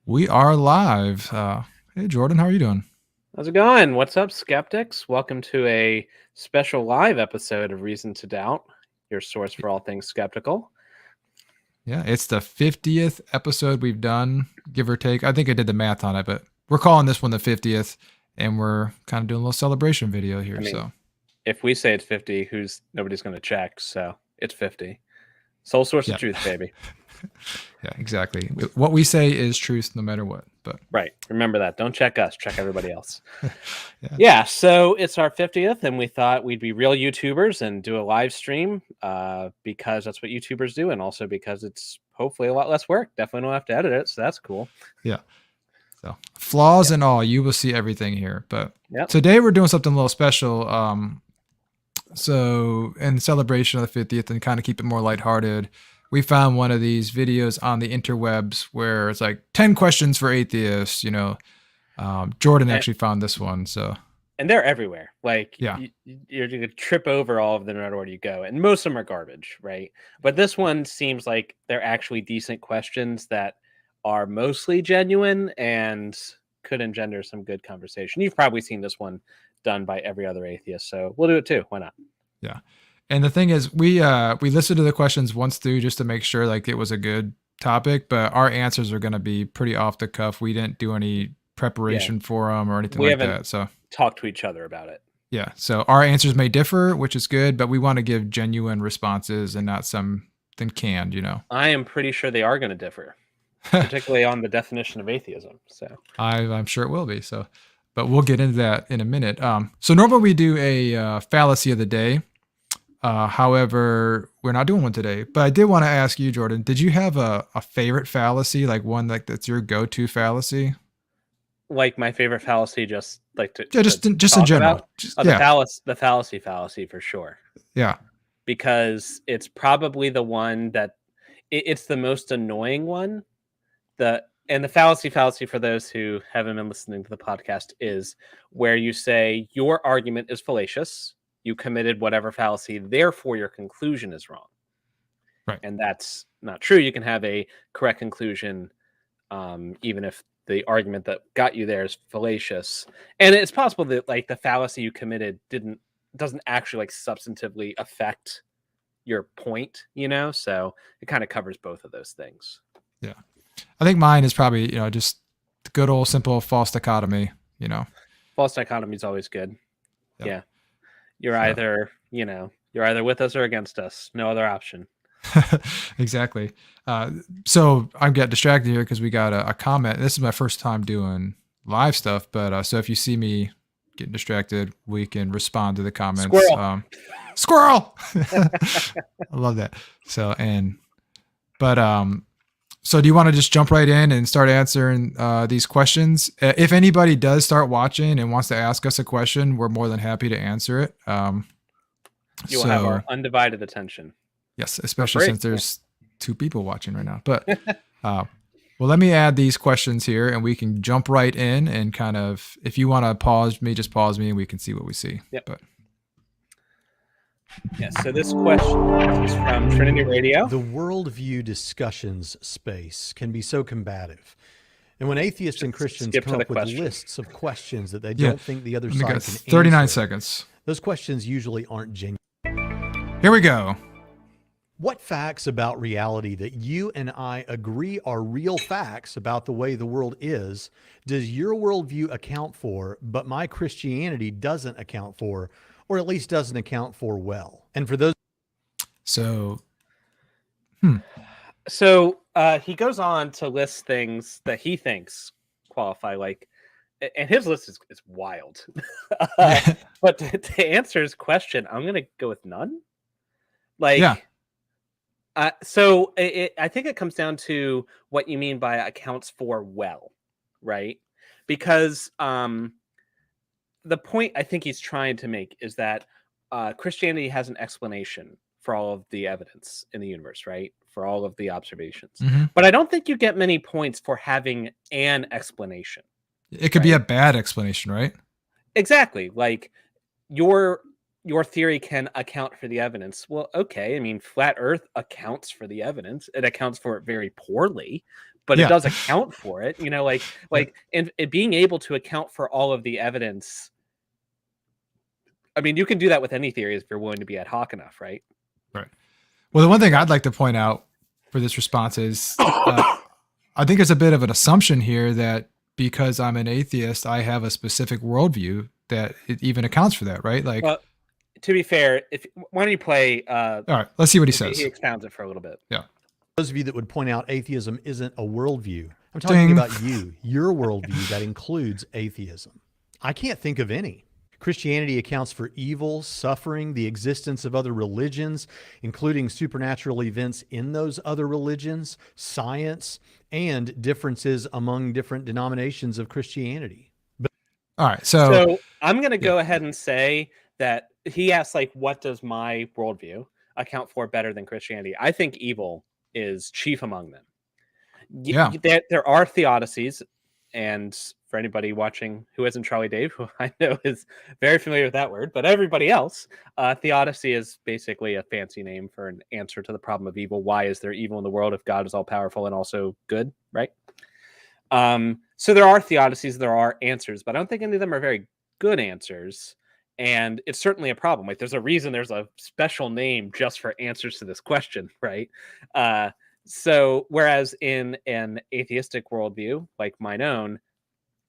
We are live. Hey, Jordan, how are you doing? How's it going? What's up, skeptics? Welcome to a special live episode of Reason to Doubt, your source for all things skeptical. Yeah, it's the 50th episode we've done, give or take. I think I did the math on it, but we're calling this one the 50th, and we're kind of doing a little celebration video here. So if we say it's 50, nobody's going to check, so it's 50. Sole source of truth, baby. Yeah, exactly. What we say is truth no matter what. But right. Remember that. Don't check us. Check everybody else. Yeah. So it's our 50th, and we thought we'd be real YouTubers and do a live stream because that's what YouTubers do, and also because it's hopefully a lot less work. Definitely don't have to edit it, so that's cool. Yeah. So flaws and all, you will see everything here. But today we're doing something a little special. So in celebration of the 50th and kind of keep it more lighthearted, we found one of these videos on the interwebs where it's like 10 questions for atheists, Jordan actually found this one. And they're everywhere. Like, you're going to trip over all of them no matter where you go. And most of them are garbage, right? But this one seems like they're actually decent questions that are mostly genuine and could engender some good conversation. You've probably seen this one done by every other atheist, so we'll do it too. Why not? Yeah. And the thing is, we listened to the questions once through just to make sure like it was a good topic, but our answers are going to be pretty off the cuff. We didn't do any preparation for them or anything like that. So talk to each other about it. Yeah. So our answers may differ, which is good, but we want to give genuine responses and not something canned, I am pretty sure they are going to differ, particularly on the definition of atheism. So I'm sure it will be. So, but we'll get into that in a minute. So normally we do a fallacy of the day. However, we're not doing one today, but I did want to ask you, Jordan, did you have a favorite fallacy, like one that's your go-to fallacy? Like my favorite fallacy, just like to just in general. The fallacy for sure. Yeah, because it's probably the one that it's the most annoying one. The fallacy for those who haven't been listening to the podcast is where you say your argument is fallacious. You committed whatever fallacy, therefore your conclusion is wrong. Right. And that's not true. You can have a correct conclusion, even if the argument that got you there is fallacious. And it's possible that like the fallacy you committed doesn't actually like substantively affect your point, so it kind of covers both of those things. Yeah. I think mine is probably, just the good old simple false dichotomy, False dichotomy is always good. Yep. Yeah. You're either with us or against us. No other option. Exactly. So I got distracted here because we got a comment. This is my first time doing live stuff, but so if you see me getting distracted, we can respond to the comments. Squirrel. I love that. So so do you want to just jump right in and start answering these questions? If anybody does start watching and wants to ask us a question, we're more than happy to answer it. You will have our undivided attention. Yes, especially since there's 2 people watching right now. But well, let me add these questions here and we can jump right in and kind of, if you want to pause me, just pause me and we can see what we see. Yep. But yes, so this question is from Trinity Radio. The worldview discussions space can be so combative. And when atheists and Christians come up with lists of questions that they don't think the other side can answer, 39 seconds. Those questions usually aren't genuine. Here we go. What facts about reality that you and I agree are real facts about the way the world is, does your worldview account for, but my Christianity doesn't account for, or at least doesn't account for well? And for those... So he goes on to list things that he thinks qualify, like, and his list is wild. But to answer his question, I'm going to go with none. So I think it comes down to what you mean by accounts for well, right? Because the point I think he's trying to make is that Christianity has an explanation for all of the evidence in the universe, right? For all of the observations. Mm-hmm. But I don't think you get many points for having an explanation. It could be a bad explanation, right? Exactly. Like your your theory can account for the evidence. Well, okay. I mean, flat Earth accounts for the evidence. It accounts for it very poorly, but it Yeah. does account for it. You know, Yeah. and being able to account for all of the evidence. I mean, you can do that with any theory if you're willing to be ad hoc enough, right? Right. Well, the one thing I'd like to point out for this response is I think there's a bit of an assumption here that because I'm an atheist, I have a specific worldview that it even accounts for that, right? Like, Well, to be fair, why don't you play? all right, let's see what he says. He expounds it for a little bit. Yeah. Those of you that would point out atheism isn't a worldview, I'm talking about your worldview that includes atheism. I can't think of any. Christianity accounts for evil, suffering, the existence of other religions, including supernatural events in those other religions, science, and differences among different denominations of Christianity. All right. So I'm going to go ahead and say that he asked, like, what does my worldview account for better than Christianity? I think evil is chief among them. Yeah. There are theodicies, and for anybody watching who isn't Charlie Dave, who I know is very familiar with that word, but everybody else, theodicy is basically a fancy name for an answer to the problem of evil. Why is there evil in the world if God is all powerful and also good, right? So there are theodicies, there are answers, but I don't think any of them are very good answers. And it's certainly a problem. Like, there's a reason there's a special name just for answers to this question, right? So whereas in an atheistic worldview, like mine own,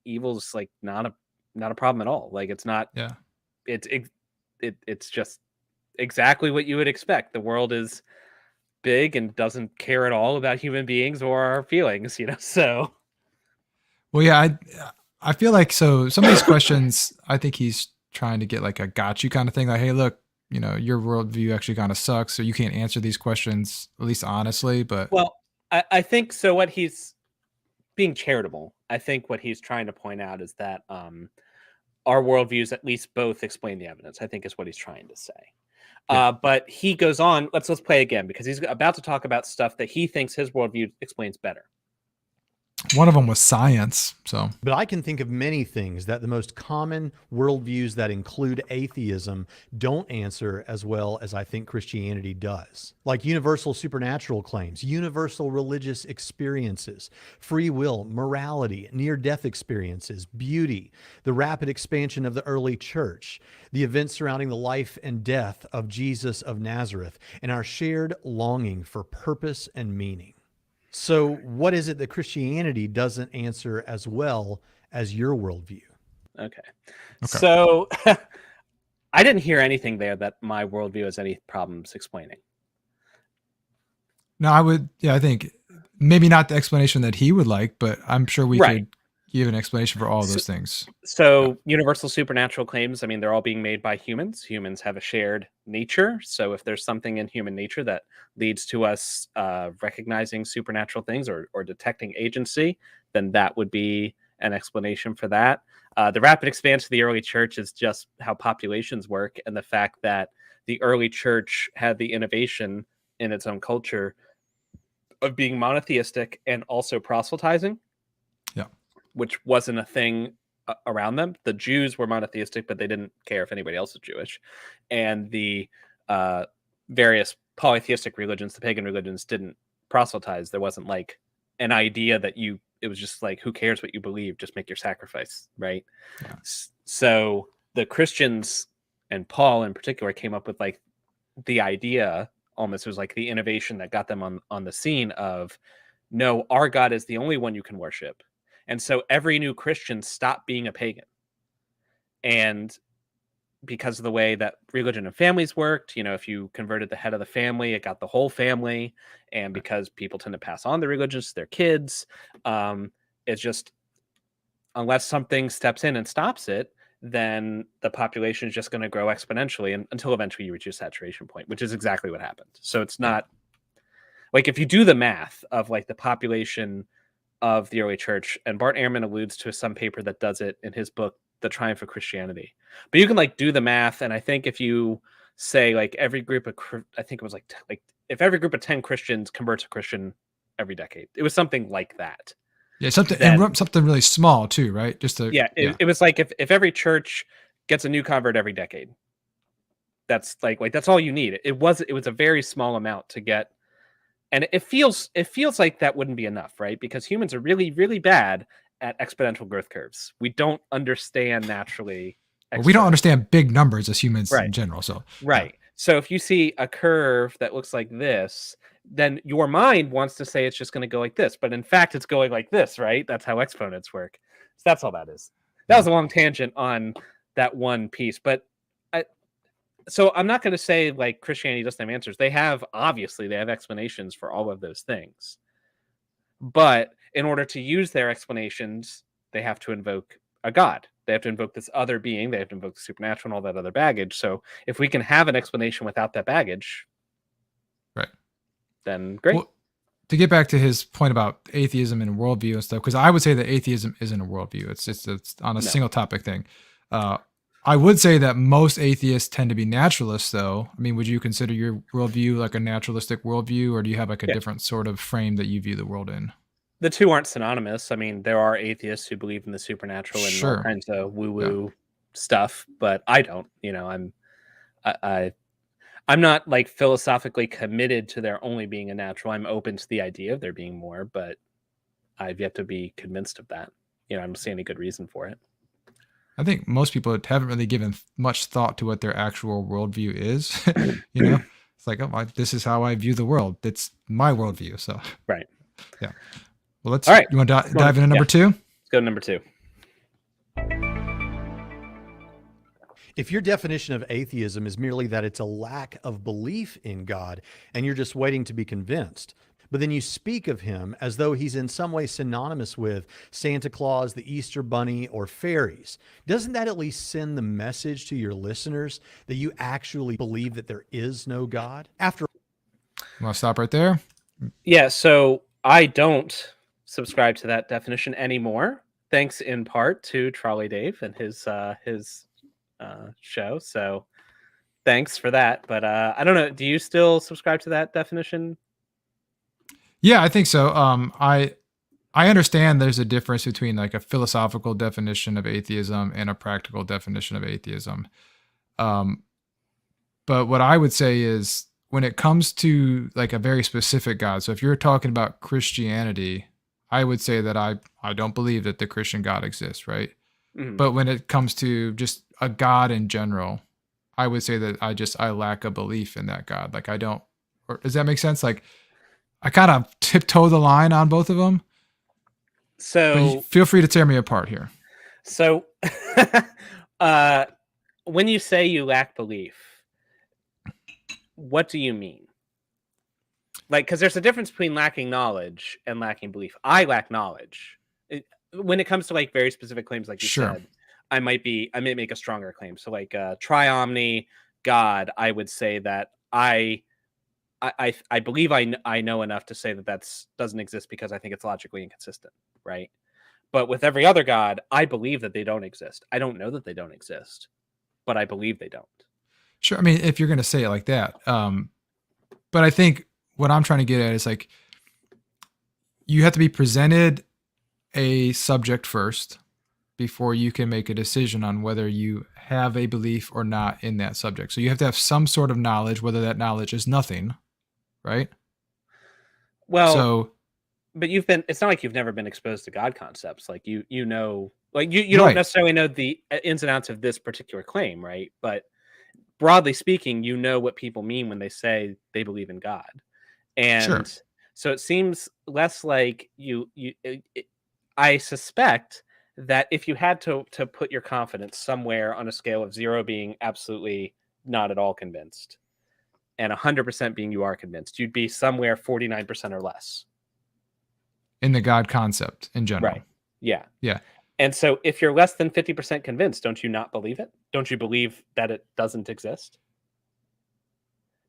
evil's like not a problem at all. Like, it's not. Yeah. It's just exactly what you would expect. The world is big and doesn't care at all about human beings or our feelings, you know. So. Well, yeah, I feel like so some of these questions, I think he's trying to get like a got you kind of thing. Like, hey, look, you know, your worldview actually kind of sucks, so you can't answer these questions, at least honestly. But Well, I think so. What he's being charitable, I think what he's trying to point out is that our worldviews at least both explain the evidence, I think is what he's trying to say. Yeah. But he goes on, let's play again, because he's about to talk about stuff that he thinks his worldview explains better. one of them was science. So, But I can think of many things that the most common worldviews that include atheism don't answer as well as I think Christianity does. Like universal supernatural claims, universal religious experiences, free will, morality, near-death experiences, beauty, the rapid expansion of the early church, the events surrounding the life and death of Jesus of Nazareth, and our shared longing for purpose and meaning. So what is it that Christianity doesn't answer as well as your worldview? Okay. So I didn't hear anything there that my worldview has any problems explaining. no, I think maybe not the explanation that he would like, but I'm sure we Right. could give an explanation for all of those things. So universal supernatural claims, I mean, they're all being made by humans. Humans have a shared nature. So if there's something in human nature that leads to us recognizing supernatural things or detecting agency, then that would be an explanation for that. The rapid expansion of the early church is just how populations work, and the fact that the early church had the innovation in its own culture of being monotheistic and also proselytizing. Yeah. Which wasn't a thing around them. The Jews were monotheistic, but they didn't care if anybody else was Jewish. And the various polytheistic religions, the pagan religions, didn't proselytize. There wasn't like an idea that it was just like, who cares what you believe? Just make your sacrifice, right? Yeah. So the Christians, and Paul in particular, came up with like the idea, almost was like the innovation that got them on the scene of, no, our God is the only one you can worship. And so every new Christian stopped being a pagan. And because of the way that religion and families worked, you know, if you converted the head of the family, it got the whole family. And because people tend to pass on the religions to their kids, it's just, unless something steps in and stops it, then the population is just going to grow exponentially until eventually you reach a saturation point, which is exactly what happened. So it's not like, if you do the math of like the population of the early church, and Bart Ehrman alludes to some paper that does it in his book, The Triumph of Christianity. But you can like do the math, and I think if you say like every group of, I think it was like if every group of 10 Christians converts a Christian every decade, it was something like that. Yeah, something really small too, right? Just to it was like if every church gets a new convert every decade, That's like that's all you need. It was a very small amount to get, and it feels like that wouldn't be enough, right? Because humans are really, really bad at exponential growth curves. We don't understand naturally. Well, we don't understand big numbers as humans Right. in general. So Right. So if you see a curve that looks like this, then your mind wants to say it's just going to go like this, but in fact it's going like this, right? That's how exponents work. So that's all that is. That was a long tangent on that one piece, but so I'm not going to say like Christianity doesn't have answers. They have explanations for all of those things. But in order to use their explanations, they have to invoke a god. They have to invoke this other being. They have to invoke the supernatural and all that other baggage. So if we can have an explanation without that baggage, right, then great. Well, to get back to his point about atheism and worldview and stuff, because I would say that atheism isn't a worldview. It's on a single topic thing. I would say that most atheists tend to be naturalists, though. I mean, would you consider your worldview like a naturalistic worldview, or do you have like a different sort of frame that you view the world in? The two aren't synonymous. I mean, there are atheists who believe in the supernatural and all kinds of woo-woo stuff, but I don't. You know, I'm not like philosophically committed to there only being a natural. I'm open to the idea of there being more, but I've yet to be convinced of that. You know, I don't see any good reason for it. I think most people haven't really given much thought to what their actual worldview is. You know, it's like, oh, this is how I view the world. It's my worldview. So, right. Yeah. Well, all right. You want to dive into number two? Let's go to number two. If your definition of atheism is merely that it's a lack of belief in God and you're just waiting to be convinced, but then you speak of him as though he's in some way synonymous with Santa Claus, the Easter Bunny, or fairies, doesn't that at least send the message to your listeners that you actually believe that there is no God? You want to stop right there? Yeah, so I don't subscribe to that definition anymore, thanks in part to Trolley Dave and his show. So thanks for that. But I don't know. Do you still subscribe to that definition? Yeah, I think so. I understand there's a difference between like a philosophical definition of atheism and a practical definition of atheism. But what I would say is when it comes to like a very specific God, so if you're talking about Christianity, I would say that I don't believe that the Christian God exists, right? Mm-hmm. But when it comes to just a God in general, I would say that I lack a belief in that God. Like I don't, or does that make sense? Like I kind of tiptoe the line on both of them. So feel free to tear me apart here. So when you say you lack belief, what do you mean? Like, because there's a difference between lacking knowledge and lacking belief. I lack knowledge. When it comes to like very specific claims, like you said, I may make a stronger claim. So like triomni God, I would say that I believe I know enough to say that doesn't exist because I think it's logically inconsistent, right? But with every other God, I believe that they don't exist. I don't know that they don't exist, but I believe they don't. Sure. I mean, if you're going to say it like that, but I think what I'm trying to get at is like you have to be presented a subject first before you can make a decision on whether you have a belief or not in that subject. So you have to have some sort of knowledge, whether that knowledge is nothing, right? Well, but it's not like you've never been exposed to God concepts. Like you know, like you don't necessarily know the ins and outs of this particular claim, right? But broadly speaking, you know what people mean when they say they believe in God. And so it seems less like I suspect that if you had to put your confidence somewhere on a scale of 0 being absolutely not at all convinced and 100% being you are convinced, you'd be somewhere 49% or less. In the God concept in general. Right. Yeah. Yeah. And so if you're less than 50% convinced, don't you not believe it? Don't you believe that it doesn't exist?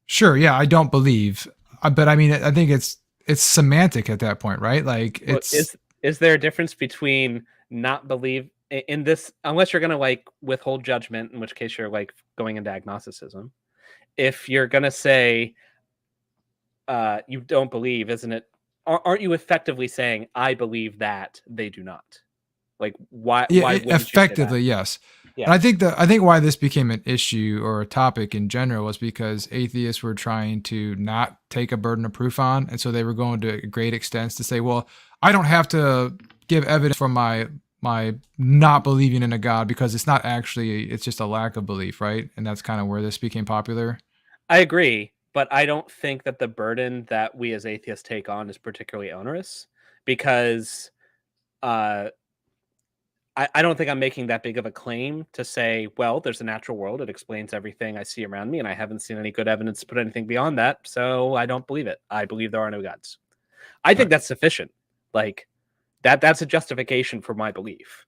Sure. Yeah, I don't believe. But I mean, I think it's semantic at that point, right? Like is there a difference between not believe in this, unless you're going to like withhold judgment, in which case you're like going into agnosticism. If you're going to say you don't believe, aren't you effectively saying, I believe that they do not? Like why Yeah, why wouldn't you say that? effectively, yes. Yeah. And I think why this became an issue or a topic in general was because atheists were trying to not take a burden of proof on, and so they were going to great extents to say, well, I don't have to give evidence for my not believing in a God because it's just a lack of belief, right? And that's kind of where this became popular. I agree, but I don't think that the burden that we as atheists take on is particularly onerous because uh, I don't think I'm making that big of a claim to say, well, there's a natural world. It explains everything I see around me, and I haven't seen any good evidence to put anything beyond that. So I don't believe it. I believe there are no gods. I think Right. that's sufficient. Like that's a justification for my belief.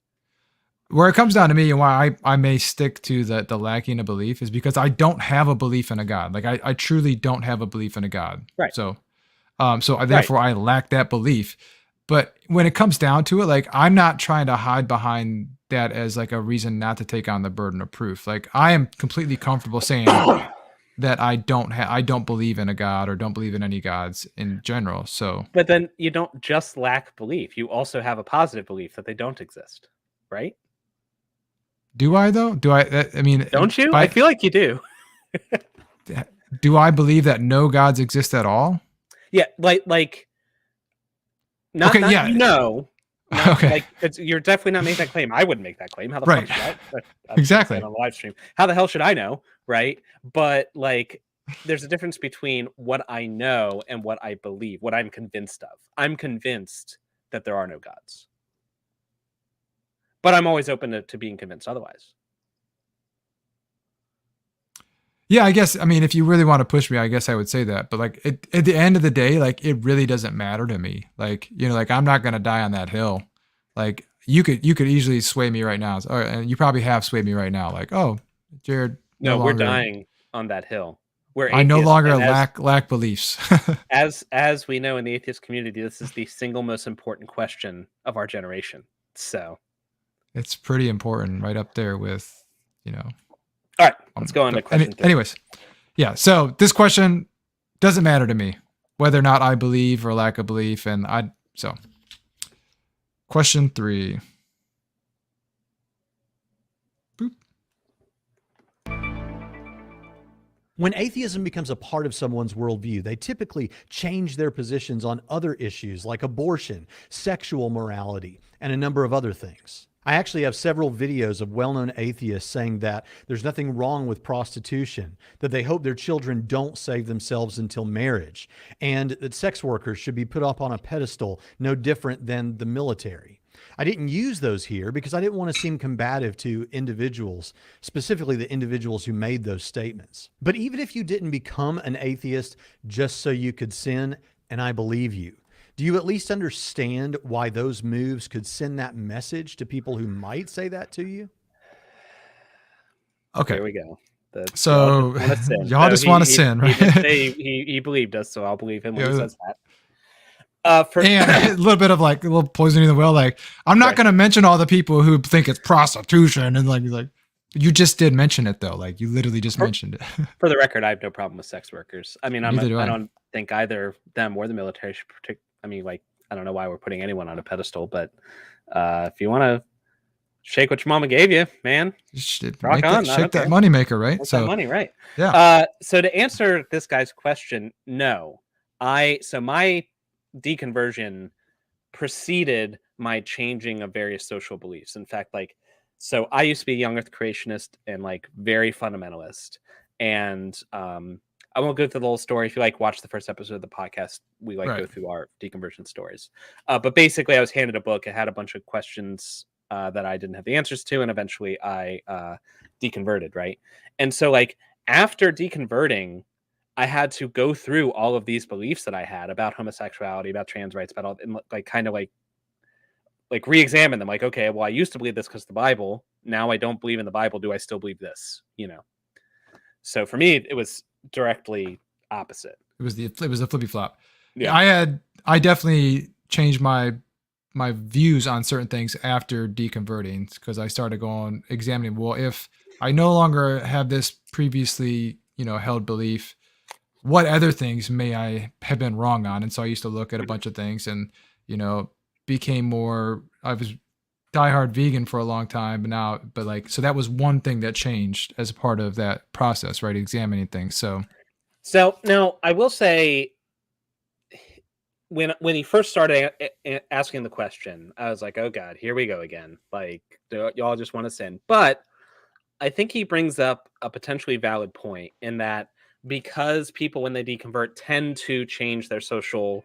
Where it comes down to me and why I may stick to the lacking of belief is because I don't have a belief in a God. Like I truly don't have a belief in a God. Right. So Right. therefore I lack that belief. But when it comes down to it, like I'm not trying to hide behind that as like a reason not to take on the burden of proof. Like I am completely comfortable saying that I don't believe in a God or don't believe in any gods in general. So But then you don't just lack belief. You also have a positive belief that they don't exist. Right? do I though? I mean, Don't you? I feel like you do. do I believe that no gods exist at all? Yeah, like not, Okay, not yeah. you know. Not, Okay. like you're definitely not making that claim. I wouldn't make that claim. How the Right. fuck should I? I Exactly. on a live stream. How the hell should I know? Right? But like, there's a difference between what I know and what I believe. What I'm convinced of. I'm convinced that there are no gods, but I'm always open to being convinced otherwise. Yeah, I guess. I mean, if you really want to push me, I guess I would say that. But like at the end of the day, like it really doesn't matter to me. Like like I'm not gonna die on that hill. Like you could easily sway me right now, and you probably have swayed me right now. Like, oh, Jared, No, we're longer. dying on that hill. We're I no atheists, longer and lack beliefs. as we know in the atheist community, this is the single most important question of our generation. So It's pretty important, right up there with all right, let's go on to question 3. Anyways, yeah. So this question doesn't matter to me whether or not I believe or lack a belief, and question 3. Boop. When atheism becomes a part of someone's worldview, they typically change their positions on other issues like abortion, sexual morality, and a number of other things. I actually have several videos of well-known atheists saying that there's nothing wrong with prostitution, that they hope their children don't save themselves until marriage, and that sex workers should be put up on a pedestal no different than the military. I didn't use those here because I didn't want to seem combative to individuals, specifically the individuals who made those statements. But even if you didn't become an atheist just so you could sin, and I believe you, do you at least understand why those moves could send that message to people who might say that to you? Okay. Here we go. So y'all just want to sin, right? He did say he believed us, so I'll believe him when he says that. And a little bit of like a little poisoning the well. Like I'm not going to mention all the people who think it's prostitution and like you just did mention it though. Like you literally just mentioned it. For the record, I have no problem with sex workers. I mean, I Neither do I. don't think either them or the military should protect. I mean, like I don't know why we're putting anyone on a pedestal, but if you want to shake what your mama gave you, man, rock on. Shake that money maker, right? Make that money, right? Yeah. So to answer this guy's question, no. So my deconversion preceded my changing of various social beliefs. In fact, so I used to be a young earth creationist and like very fundamentalist. And I won't go through the whole story. If you watch the first episode of the podcast, we go through our deconversion stories. But basically I was handed a book. It had a bunch of questions that I didn't have the answers to. And eventually I deconverted. Right. And so after deconverting, I had to go through all of these beliefs that I had about homosexuality, about trans rights, about all, and re-examine them. Okay, well, I used to believe this because the Bible. Now I don't believe in the Bible. Do I still believe this? So for me, it was directly opposite. It was a flippy flop. Yeah, I definitely changed my views on certain things after deconverting because I started examining. Well, if I no longer have this previously held belief, what other things may I have been wrong on? And so I used to look at a bunch of things and, became more, I was diehard vegan for a long time, but like, so that was one thing that changed as a part of that process, right? Examining things. So now I will say, when he first started asking the question, I was like, oh God, here we go again. Like, y'all just want to sin. But I think he brings up a potentially valid point in that, because people, when they deconvert, tend to change their social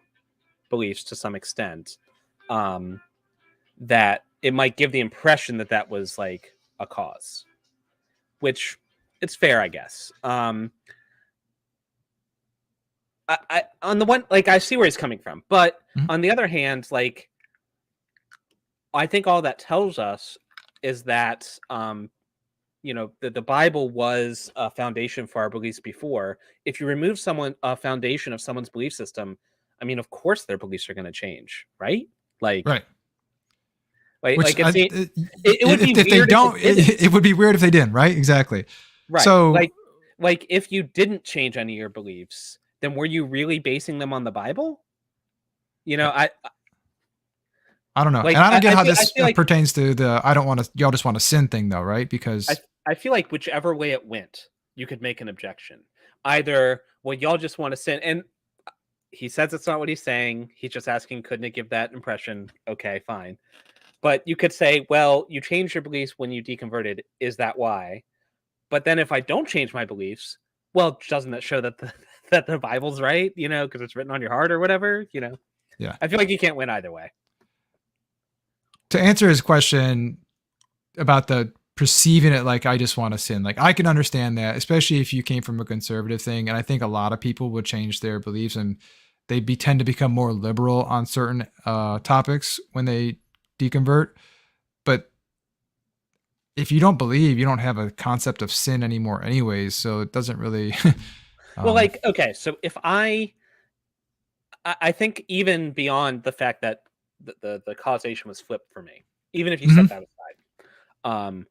beliefs to some extent, that it might give the impression that that was like a cause, which it's fair, I guess. I on the one, like, I see where he's coming from, but Mhm. on the other hand, like, I think all that tells us is that, the Bible was a foundation for our beliefs before. If you remove a foundation of someone's belief system, I mean, of course their beliefs are going to change, right? Like, right. Which like, it would be if they weird if don't, it didn't, it would be weird if they didn't, right? Exactly. right? So Like if you didn't change any of your beliefs, then were you really basing them on the Bible? You know, I don't know, and like I don't get how I this feel like pertains to the I don't want to, y'all just want to sin thing, though, right? I Because I feel like whichever way it went, you could make an objection. Either, well, y'all just want to sin, and he says it's not what he's saying. He's just asking, couldn't it give that impression? Okay, fine. But you could say, well, you changed your beliefs when you deconverted. Is that why? But then if I don't change my beliefs, well, doesn't that show that the that the Bible's right? Because it's written on your heart or whatever. yeah. I feel like you can't win either way. To answer his question about the perceiving it like I just want to sin, like I can understand that, especially if you came from a conservative thing, and I think a lot of people would change their beliefs and tend to become more liberal on certain topics when they deconvert. But if you don't believe, you don't have a concept of sin anymore anyways, so it doesn't really Well, um like, okay, so if I think, even beyond the fact that the causation was flipped for me, even if you set mhm, that aside, um,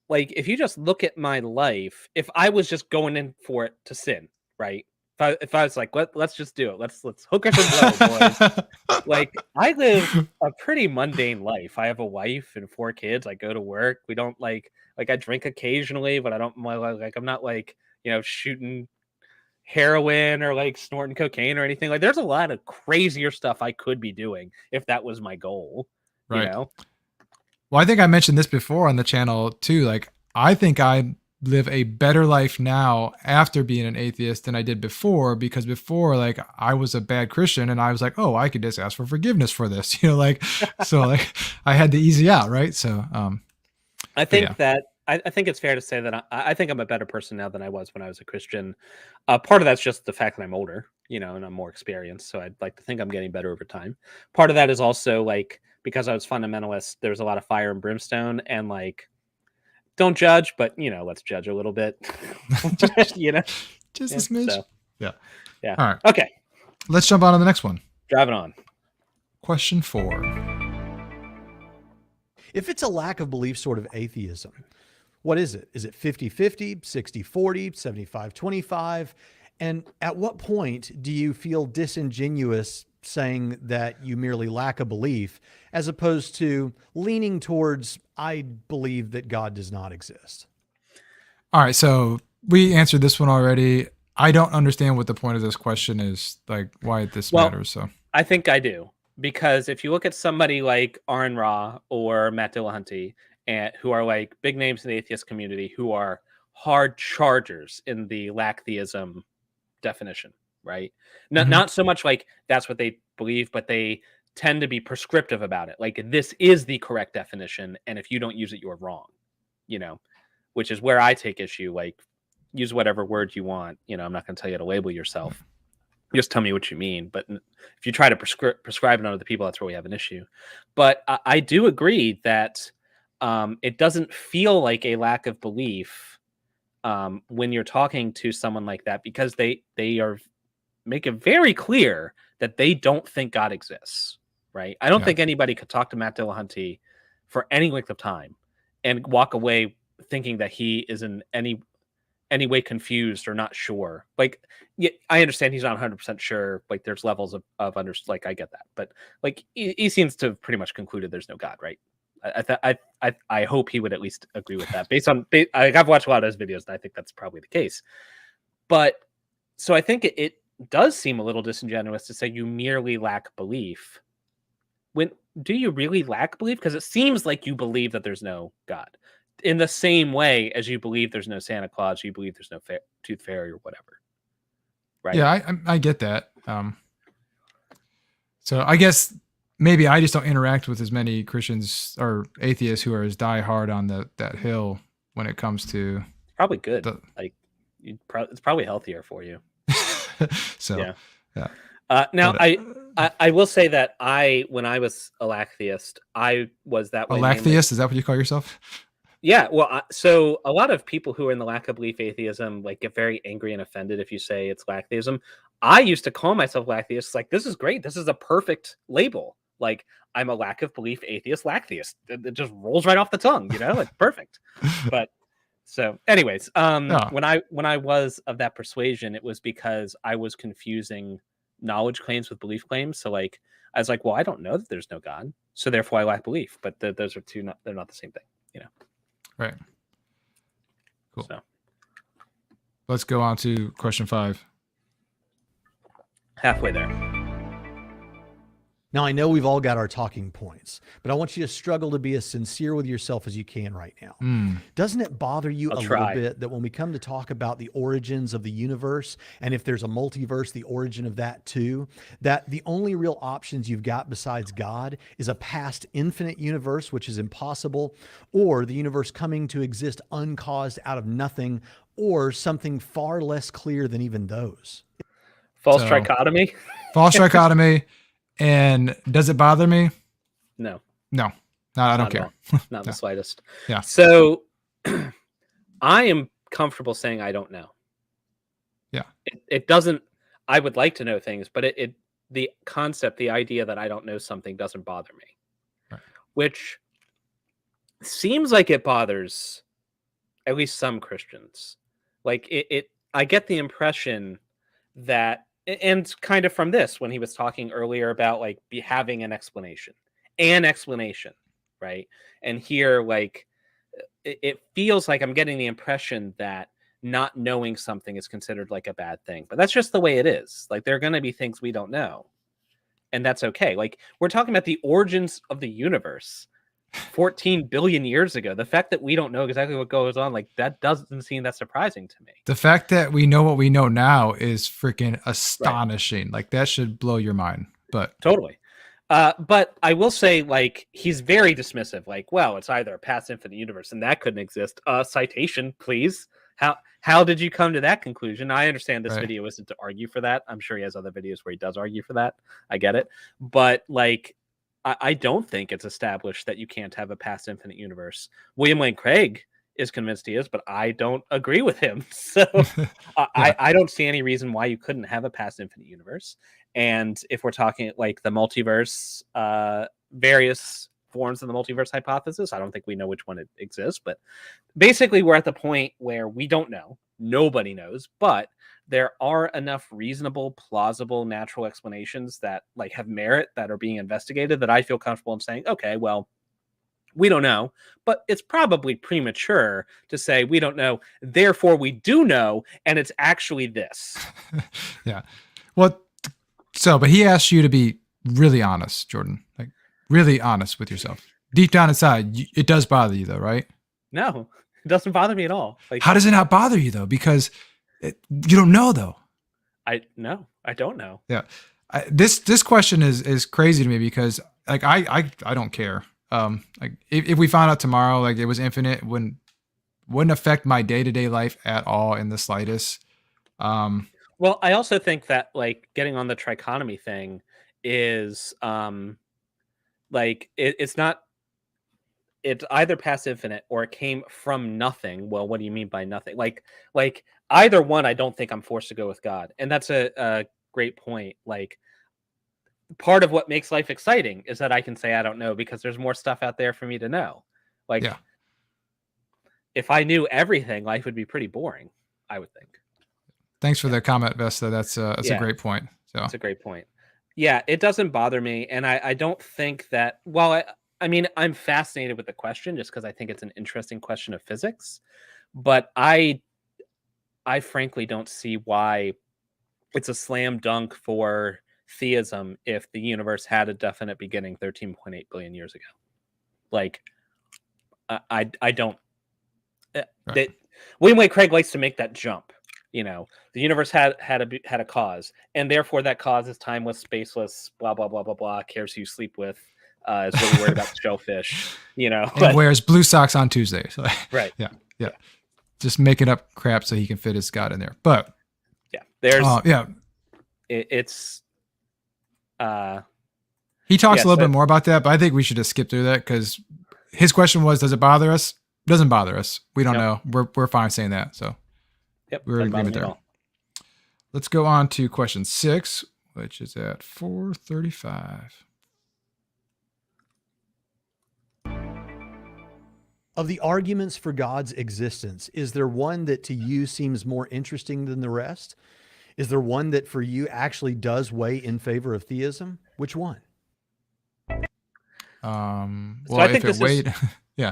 like, if you just look at my life, if I was just going in for it to sin, right? If I was like, let's just do it, let's hook us and blow, boys. Like, I live a pretty mundane life. I have a wife and 4 kids. I go to work. We don't like I drink occasionally, but I don't like I'm not like, shooting heroin or like snorting cocaine or anything. Like, there's a lot of crazier stuff I could be doing if that was my goal, you right. know? Well, I think I mentioned this before on the channel too. Like, I think I live a better life now after being an atheist than I did before, because before, like, I was a bad Christian and I was like, oh, I could just ask for forgiveness for this, like, so like I had to easy out, right? So, I but yeah, think that I think it's fair to say that I think I'm a better person now than I was when I was a Christian. Part of that's just the fact that I'm older, and I'm more experienced. So I'd like to think I'm getting better over time. Part of that is also, like, because I was fundamentalist, there's a lot of fire and brimstone, and, like, don't judge, but let's judge a little bit. just, you know? just a Yeah. smidge. So Yeah. yeah. All right. Okay. Let's jump on to the next one. Driving on. Question 4. If it's a lack of belief sort of atheism, what is it? Is it 50-50, 60-40, 75-25? And at what point do you feel disingenuous saying that you merely lack a belief, as opposed to leaning towards, I believe that God does not exist? All right. So we answered this one already. I don't understand what the point of this question is, like why this Well, matters. So, I think I do, because if you look at somebody like Aaron Ra or Matt Dillahunty, and who are like big names in the atheist community, who are hard chargers in the Lacktheism definition, right? Not mhm, not so much like that's what they believe, but they tend to be prescriptive about it. Like, this is the correct definition, and if you don't use it, you're wrong. You know, which is where I take issue. Like, use whatever word you want. I'm not going to tell you how to label yourself. Just tell me what you mean. But if you try to prescribe it on other people, that's where we have an issue. But I do agree that it doesn't feel like a lack of belief when you're talking to someone like that, because they are make it very clear that they don't think God exists. Right? I don't yeah, think anybody could talk to Matt Dillahunty for any length of time and walk away thinking that he is in any way confused or not sure. Like, yeah, I understand he's not 100% sure. Like, there's levels of like, I get that, but like, he seems to have pretty much concluded there's no God, right? I hope he would at least agree with that. I've watched a lot of his videos, and I think that's probably the case. But so I think it does seem a little disingenuous to say you merely lack belief. When do you really lack belief? Because it seems like you believe that there's no God, in the same way as you believe there's no Santa Claus, you believe there's no tooth fairy or whatever. Right? Yeah, I get that. So I guess maybe I just don't interact with as many Christians or atheists who are as die hard on that hill when it comes to probably good. Like it's probably healthier for you. So yeah. Now I will say that when I was a Lacktheist, I was that way. A Lacktheist? Is that what you call yourself? Yeah, well, so a lot of people who are in the lack of belief atheism like get very angry and offended if you say it's Lacktheism. I used to call myself Lacktheist. Like, this is great. This is a perfect label. Like, I'm a lack of belief atheist Lacktheist. It just rolls right off the tongue, It's perfect. But so, anyways, when I was of that persuasion, it was because I was confusing knowledge claims with belief claims. So, like, I was like, well, I don't know that there's no God, so therefore I lack belief. But those are they're not the same thing, Right. Cool. So let's go on to question 5. Halfway there. Now, I know we've all got our talking points, but I want you to struggle to be as sincere with yourself as you can right now. Doesn't it bother you little bit that when we come to talk about the origins of the universe, and if there's a multiverse, the origin of that too, that the only real options you've got besides God is a past infinite universe, which is impossible, or the universe coming to exist uncaused out of nothing, or something far less clear than even those? False trichotomy? False trichotomy. And does it bother me? No. I don't care. Not the slightest. Yeah. So I am comfortable saying I don't know. Yeah. It doesn't, I would like to know things, but the concept, the idea that I don't know something doesn't bother me. Right. Which seems like it bothers at least some Christians. Like I get the impression that, and kind of from this, when he was talking earlier about like having an explanation, right? And here, like, it feels like I'm getting the impression that not knowing something is considered like a bad thing, but that's just the way it is. Like, there are going to be things we don't know, and that's okay. Like, we're talking about the origins of the universe 14 billion years ago. The fact that we don't know exactly what goes on, like, that doesn't seem that surprising to me. The fact that we know what we know now is freaking astonishing. Right. Like, that should blow your mind. But totally. But I will say, like, he's very dismissive. Like, well, it's either a past infinite universe, and that couldn't exist. Citation, please. How did you come to that conclusion? I understand this video isn't to argue for that. I'm sure he has other videos where he does argue for that. I get it. But, like, I don't think it's established that you can't have a past infinite universe. William Lane Craig is convinced he is, but I don't agree with him. So I don't see any reason why you couldn't have a past infinite universe. And if we're talking like the multiverse, various forms of the multiverse hypothesis, I don't think we know which one it exists, but basically we're at the point where we don't know. Nobody knows, but there are enough reasonable, plausible, natural explanations that like have merit that are being investigated that I feel comfortable in saying, okay, well, we don't know, but it's probably premature to say we don't know. Therefore, we do know, and it's actually this. Yeah. Well, but he asked you to be really honest, Jordan, like really honest with yourself. Deep down inside, it does bother you though, right? No, it doesn't bother me at all. Like, how does it not bother you though? Because you don't know though. I don't know. Yeah. This question is crazy to me because like, I don't care. Like if we found out tomorrow, like it was infinite, wouldn't affect my day-to-day life at all in the slightest. Well, I also think that like getting on the trichotomy thing is like it's either past infinite or it came from nothing. Well, what do you mean by nothing? Like either one, I don't think I'm forced to go with God. And that's a great point. Like part of what makes life exciting is that I can say I don't know because there's more stuff out there for me to know. Like if I knew everything, life would be pretty boring, I would think. Thanks for the comment, Vesta. That's a great point. So it's a great point. Yeah, it doesn't bother me. And I don't think that, well, I mean, I'm fascinated with the question just because I think it's an interesting question of physics, but I frankly don't see why it's a slam dunk for theism if the universe had a definite beginning 13.8 billion years ago. Like, I don't. That William Wade Craig likes to make that jump. The universe had a cause, and therefore that cause is timeless, spaceless, blah blah blah blah blah. Cares who you sleep with. Is really worried about the shellfish. And wears blue socks on Tuesday. So right. Yeah. Just making up crap so he can fit his God in there. But there's it's he talks a little bit more about that, but I think we should just skip through that because his question was, does it bother us? It doesn't bother us. We don't know. We're fine saying that. So we're in agreement there. Let's go on to question 6, which is at 4:35. Of the arguments for God's existence, is there one that to you seems more interesting than the rest? Is there one that for you actually does weigh in favor of theism? Which one? Well, I think if it weighed,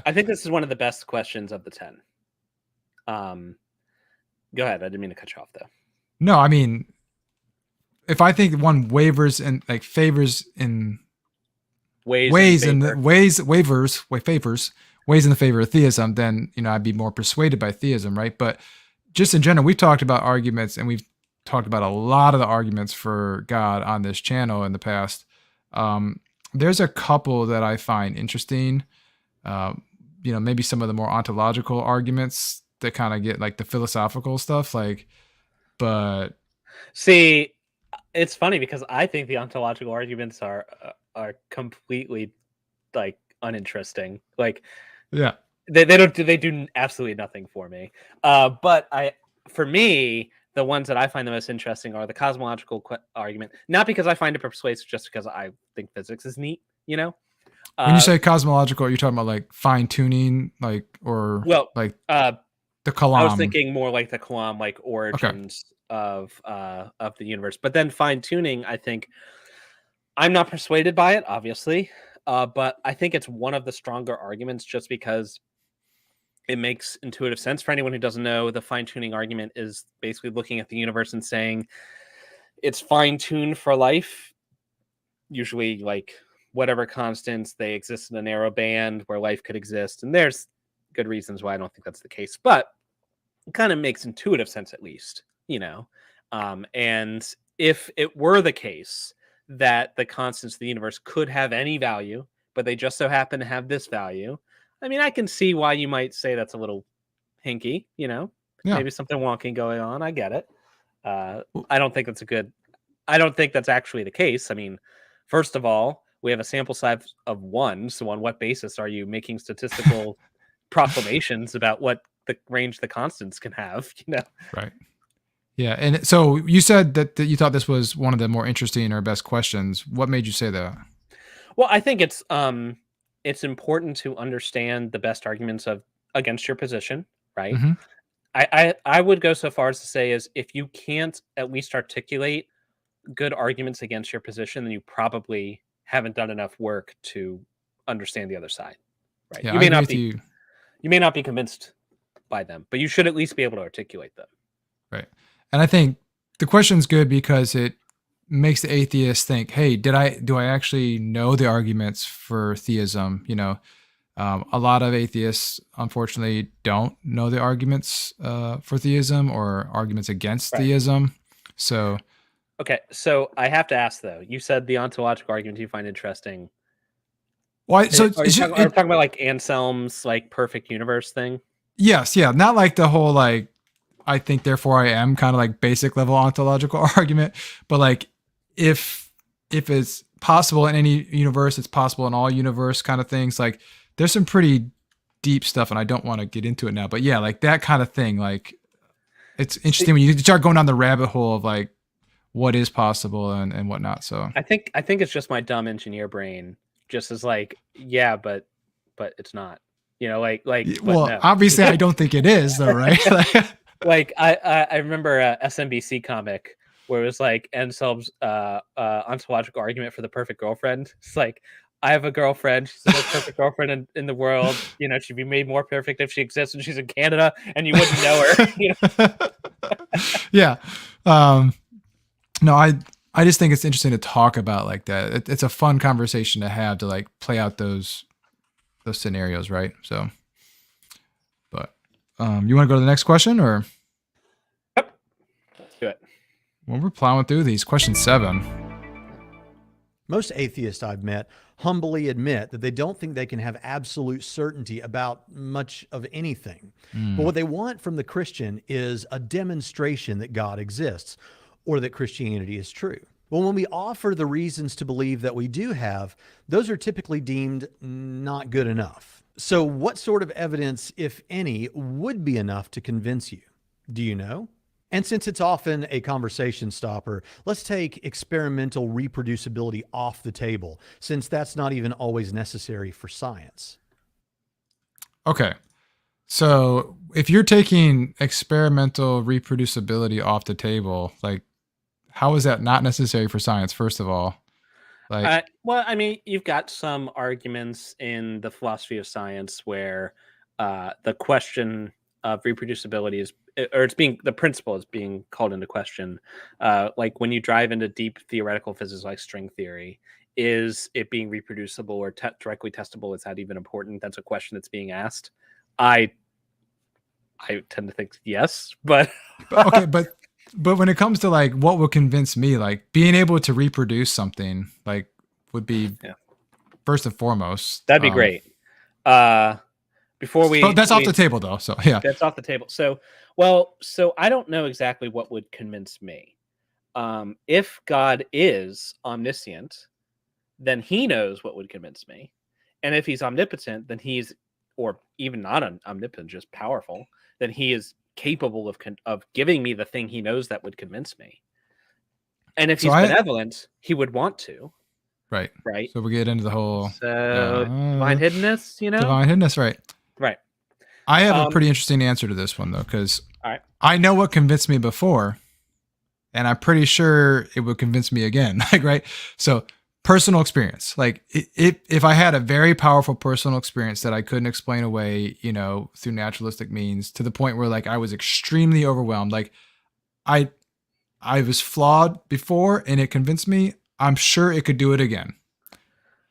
I think this is one of the best questions of the 10. Go ahead. I didn't mean to cut you off though. No, I mean, if I think one wavers in like favors in ways in the ways in the favor of theism, then I'd be more persuaded by theism, right? But just in general, we've talked about arguments, and we've talked about a lot of the arguments for God on this channel in the past. There's a couple that I find interesting. Maybe some of the more ontological arguments that kind of get like the philosophical stuff, but see, it's funny because I think the ontological arguments are completely like uninteresting. Like, they do absolutely nothing for me. But for me, the ones that I find the most interesting are the cosmological argument, not because I find it persuasive, just because I think physics is neat. When you say cosmological, are you talking about like fine tuning, the Kalam? I was thinking more like the Kalam, like origins of the universe. But then fine tuning, I think I'm not persuaded by it, obviously. But I think it's one of the stronger arguments just because it makes intuitive sense. For anyone who doesn't know, the fine-tuning argument is basically looking at the universe and saying it's fine-tuned for life, usually like whatever constants, they exist in a narrow band where life could exist. And there's good reasons why I don't think that's the case, but it kind of makes intuitive sense at least, and if it were the case that the constants of the universe could have any value, but they just so happen to have this value, I mean, I can see why you might say that's a little hinky, maybe something wonky going on. I get it. I don't think that's actually the case. I mean, first of all, we have a sample size of 1. So on what basis are you making statistical proclamations about what the range the constants can have, Right. Yeah. And so you said that you thought this was one of the more interesting or best questions. What made you say that? Well, I think it's important to understand the best arguments against your position, right? Mm-hmm. I would go so far as to say is if you can't at least articulate good arguments against your position, then you probably haven't done enough work to understand the other side, right? Yeah, you may not be convinced by them, but you should at least be able to articulate them. Right. And I think the question's good because it makes the atheist think, hey, do I actually know the arguments for theism? A lot of atheists, unfortunately, don't know the arguments for theism or arguments against theism. So, okay. So I have to ask though, you said the ontological argument you find interesting. Why? So are you talking about like Anselm's like perfect universe thing? Yes. Yeah. Not like the whole, like, I think therefore I am kind of like basic level ontological argument, but like if it's possible in any universe, it's possible in all universe kind of things. Like there's some pretty deep stuff and I don't want to get into it now, but yeah, like that kind of thing. Like it's interesting when you start going down the rabbit hole of like what is possible and whatnot. So I think it's just my dumb engineer brain just is like, yeah, but it's not, well, no. Obviously I don't think it is though. Right. Like I remember a SMBC comic where it was like Anselm's ontological argument for the perfect girlfriend. It's like, I have a girlfriend. She's the most perfect girlfriend in the world. You know, she'd be made more perfect if she exists and she's in Canada and you wouldn't know her. You know? Yeah. No, I just think it's interesting to talk about like that. It's a fun conversation to have to like play out those scenarios, right? So, but you want to go to the next question or? Yep. Let's do it. Well, we're plowing through these. Question 7. Most atheists I've met humbly admit that they don't think they can have absolute certainty about much of anything. But what they want from the Christian is a demonstration that God exists or that Christianity is true. Well, when we offer the reasons to believe that we do have, those are typically deemed not good enough. So what sort of evidence, if any, would be enough to convince you? Do you know? And since it's often a conversation stopper, let's take experimental reproducibility off the table, since that's not even always necessary for science. Okay. So if you're taking experimental reproducibility off the table, like how is that not necessary for science, first of all? Like, Well, I mean, you've got some arguments in the philosophy of science where the question of reproducibility is, or the principle is being called into question. Like when you drive into deep theoretical physics like string theory, is it being reproducible or directly testable? Is that even important? That's a question that's being asked. I tend to think yes, but okay, but when it comes to like what would convince me, like being able to reproduce something, like would be first and foremost. That'd be great. Before we, but that's off the table though. So yeah, that's off the table. So I don't know exactly what would convince me. If God is omniscient, then he knows what would convince me. And if he's omnipotent, then or even not omnipotent, just powerful, then he is capable of giving me the thing he knows that would convince me. And if he's benevolent, he would want to. Right. Right. So we get into the whole divine hiddenness, Divine hiddenness, right. Right. I have a pretty interesting answer to this one though, because right. I know what convinced me before, and I'm pretty sure it would convince me again. Like, right. So personal experience. Like if I had a very powerful personal experience that I couldn't explain away, through naturalistic means, to the point where like I was extremely overwhelmed. Like I was flawed before and it convinced me, I'm sure it could do it again.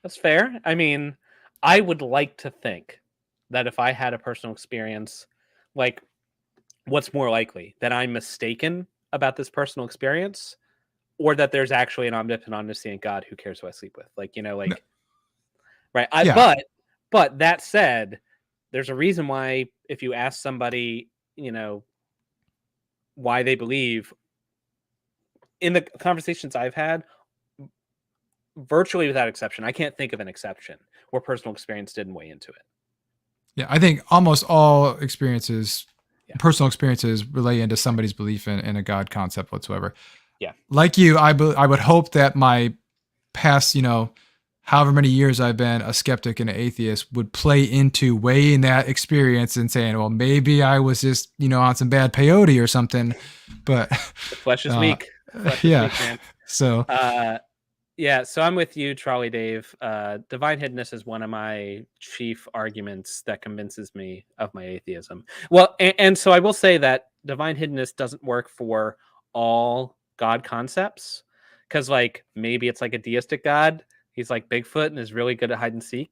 That's fair. I mean, I would like to think that if I had a personal experience, like what's more likely, that I'm mistaken about this personal experience, or that there's actually an omniscient God who cares who I sleep with. Like, no. Right. But that said, there's a reason why if you ask somebody, why they believe, in the conversations I've had, virtually without exception, I can't think of an exception where personal experience didn't weigh into it. Yeah, I think almost all personal experiences relate into somebody's belief in a God concept whatsoever. Yeah. Like you, I would hope that my past, however many years I've been a skeptic and an atheist would play into weighing that experience and saying, well, maybe I was just, on some bad peyote or something. But the flesh is weak. Yeah. So so I'm with you, Trolley Dave. Divine hiddenness is one of my chief arguments that convinces me of my atheism. Well, and so I will say that divine hiddenness doesn't work for all God concepts, because like maybe it's like a deistic God. He's like Bigfoot and is really good at hide and seek,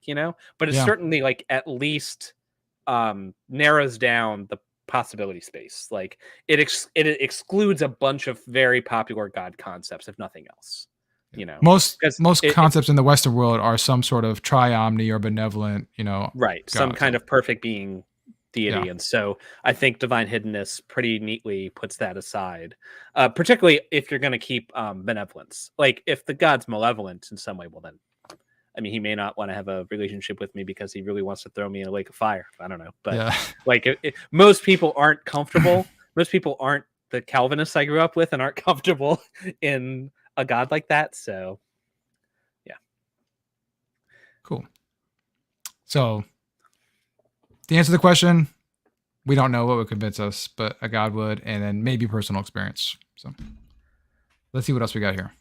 but it's certainly like at least narrows down the possibility space. Like it excludes a bunch of very popular God concepts, if nothing else. Most concepts in the Western world are some sort of triomni or benevolent, right, God, some kind of perfect being deity. And so I think divine hiddenness pretty neatly puts that aside, particularly if you're going to keep benevolence. Like if the God's malevolent in some way, well then, I mean, he may not want to have a relationship with me because he really wants to throw me in a lake of fire. I don't know. But like most people aren't comfortable. Most people aren't the Calvinists I grew up with and aren't comfortable in a God like that. So yeah. Cool. So the answer to the question, we don't know what would convince us, but a God would, and then maybe personal experience. So let's see what else we got here.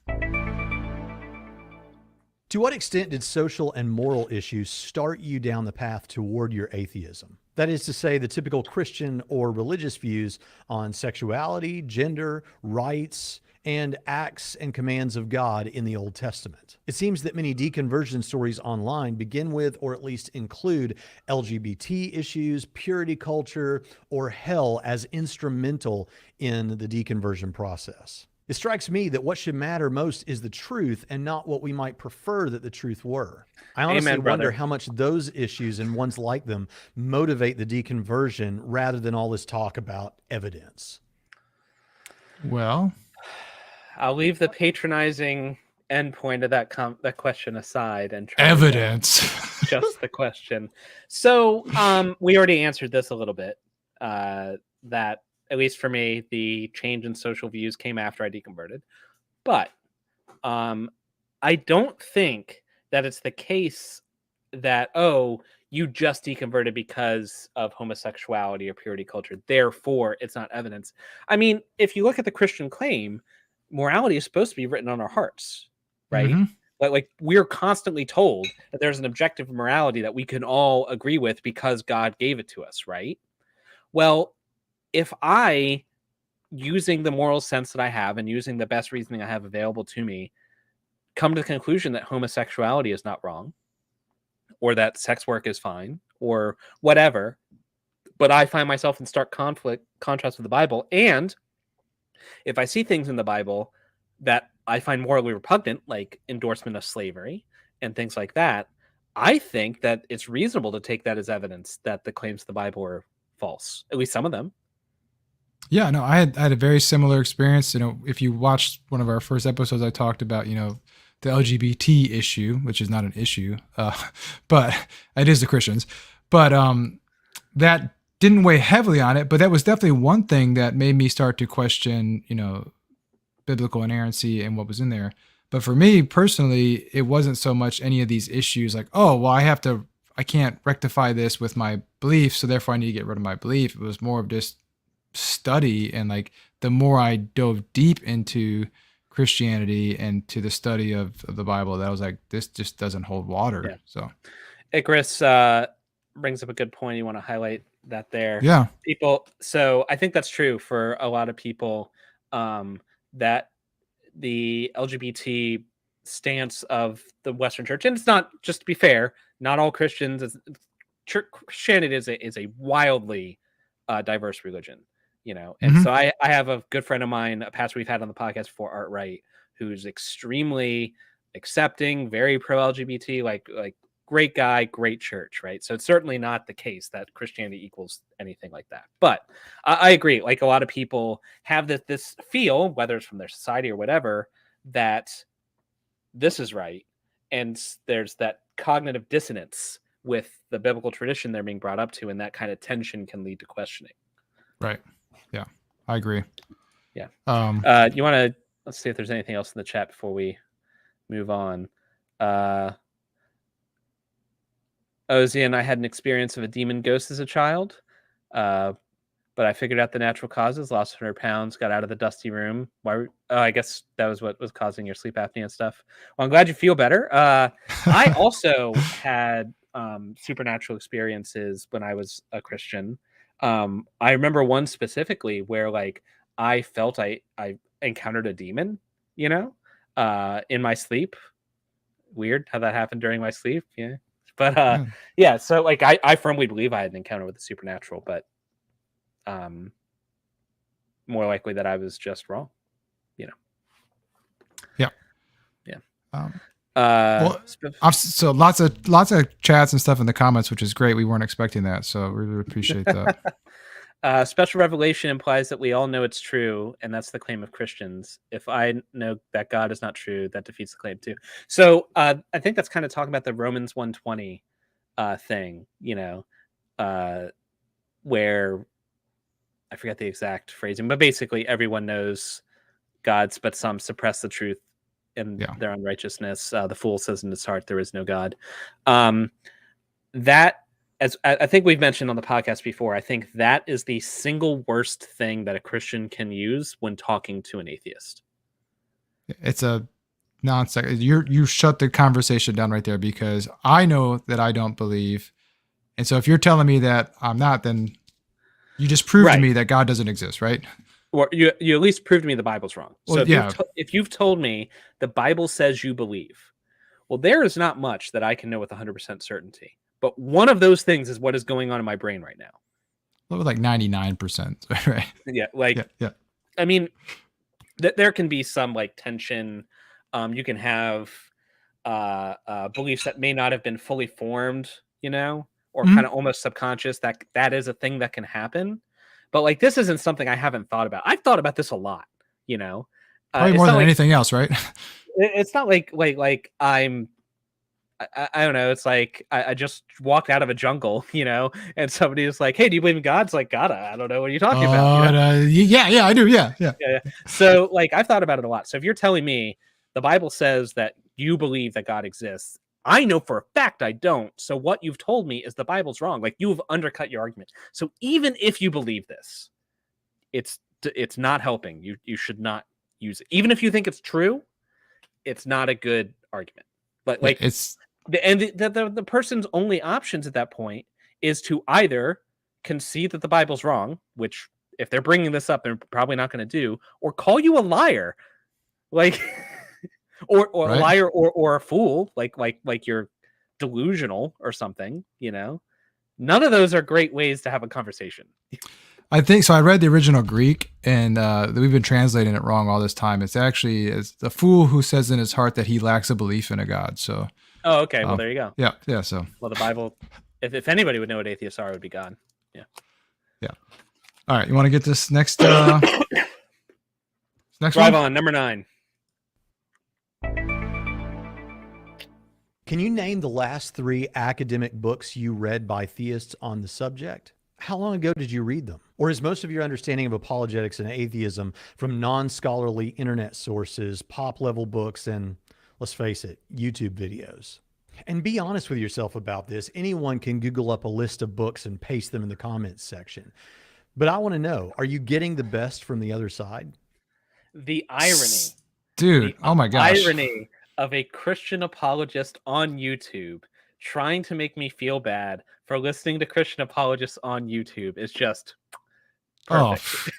To what extent did social and moral issues start you down the path toward your atheism? That is to say, the typical Christian or religious views on sexuality, gender, rights, and acts and commands of God in the Old Testament. It seems that many deconversion stories online begin with, or at least include, LGBT issues, purity culture, or hell as instrumental in the deconversion process. It strikes me that what should matter most is the truth and not what we might prefer that the truth were. I honestly Amen, wonder brother. how much those issues and ones like them motivate the deconversion rather than all this talk about evidence. Well, I'll leave the patronizing endpoint of that question aside and try to evidence. get just the question. So we already answered this a little bit. That, at least for me, the change in social views came after I deconverted. But I don't think that it's the case that, oh, you just deconverted because of homosexuality or purity culture, therefore it's not evidence. I mean, if you look at the Christian claim, morality is supposed to be written on our hearts, right? Mhm. Like we're constantly told that there's an objective morality that we can all agree with because God gave it to us, right? Well, if I, using the moral sense that I have and using the best reasoning I have available to me, come to the conclusion that homosexuality is not wrong, or that sex work is fine, or whatever, but I find myself in stark contrast with the Bible, and if I see things in the Bible that I find morally repugnant, like endorsement of slavery and things like that, I think that it's reasonable to take that as evidence that the claims of the Bible are false, at least some of them. Yeah, no, I had a very similar experience. You know, if you watched one of our first episodes, I talked about, you know, the LGBT issue, which is not an issue, but it is the Christians. But that didn't weigh heavily on it. But that was definitely one thing that made me start to question, you know, biblical inerrancy and what was in there. But for me personally, it wasn't so much any of these issues like, oh, well, I can't rectify this with my belief, so therefore I need to get rid of my belief. It was more of just study, and like the more I dove deep into Christianity and to the study of the Bible, that I was like, this just doesn't hold water. Yeah. So Icarus brings up a good point. You want to highlight that there. yeah. People, so I think that's true for a lot of people, that the LGBT stance of the Western Church, and it's not, just to be fair, not all Christians. Christianity is a wildly diverse religion, you know. And Mhm. so I have a good friend of mine, a pastor we've had on the podcast before, Art Wright, who's extremely accepting, very pro LGBT, like great guy, great church, right? So it's certainly not the case that Christianity equals anything like that. But I agree. Like a lot of people have this feel, whether it's from their society or whatever, that this is right, and there's that cognitive dissonance with the biblical tradition they're being brought up to, and that kind of tension can lead to questioning. Right. Yeah, I agree. Yeah. You want to, let's see if there's anything else in the chat before we move on. Ozzy and I had an experience of a demon ghost as a child, but I figured out the natural causes, lost 100 pounds, got out of the dusty room. I guess that was what was causing your sleep apnea and stuff. Well, I'm glad you feel better. I also had supernatural experiences when I was a Christian. I remember one specifically where like I felt I encountered a demon, you know, in my sleep. Weird how that happened during my sleep. Yeah. But yeah, so like I firmly believe I had an encounter with the supernatural, but more likely that I was just wrong, you know. Yeah. Yeah. So lots of chats and stuff in the comments, which is great. We weren't expecting that, so we really appreciate that. Special revelation implies that we all know it's true, and that's the claim of Christians. If I know that God is not true, that defeats the claim too. So I think that's kind of talking about the Romans 1:20 thing, you know, where I forget the exact phrasing, but basically everyone knows God's, but some suppress the truth in their unrighteousness. The fool says in his heart, there is no God. That, as I think we've mentioned on the podcast before, I think that is the single worst thing that a Christian can use when talking to an atheist. It's a you shut the conversation down right there, because I know that I don't believe. And so if you're telling me that I'm not, then you just proved to Right. me that God doesn't exist, right? Or you at least proved to me the Bible's wrong. So Well, if yeah. if you've told me the Bible says you believe, well, there is not much that I can know with 100% certainty. But one of those things is what is going on in my brain right now. Like 99%, right? Yeah, like Yeah. I mean, there can be some like tension. You can have beliefs that may not have been fully formed, or Mhm. kind of almost subconscious. That is a thing that can happen. But like this isn't something I haven't thought about. I've thought about this a lot. Probably It's more not than like anything else, right? it's not like I don't know. It's like I just walked out of a jungle, and somebody's like, "Hey, do you believe in God?" It's like, God, I don't know what you're talking about. Yeah, I do. Yeah. Yeah. So, like, I've thought about it a lot. So, if you're telling me the Bible says that you believe that God exists, I know for a fact I don't. So, what you've told me is the Bible's wrong. Like, you've undercut your argument. So, even if you believe this, it's not helping. You should not use it. Even if you think it's true, it's not a good argument. But like, It's the person's only options at that point is to either concede that the Bible's wrong, which if they're bringing this up, they're probably not going to do, or call you a liar, like, or a right. liar or a fool, like you're delusional or something. None of those are great ways to have a conversation. I think so. I read the original Greek, and we've been translating it wrong all this time. It's the fool who says in his heart that he lacks a belief in a God. So, Oh, okay. Well, there you go. Yeah. So, Well, the Bible, if anybody would know what atheists are, it would be God. Yeah. All right. You want to get this next next Drive one? on, number 9. Can you name the last 3 academic books you read by theists on the subject? How long ago did you read them? Or is most of your understanding of apologetics and atheism from non-scholarly internet sources, pop-level books, and, let's face it, YouTube videos? And be honest with yourself about this. Anyone can Google up a list of books and paste them in the comments section. But I want to know, are you getting the best from the other side? The irony. Dude, oh my gosh. Irony of a Christian apologist on YouTube trying to make me feel bad for listening to Christian apologists on YouTube is just perfect.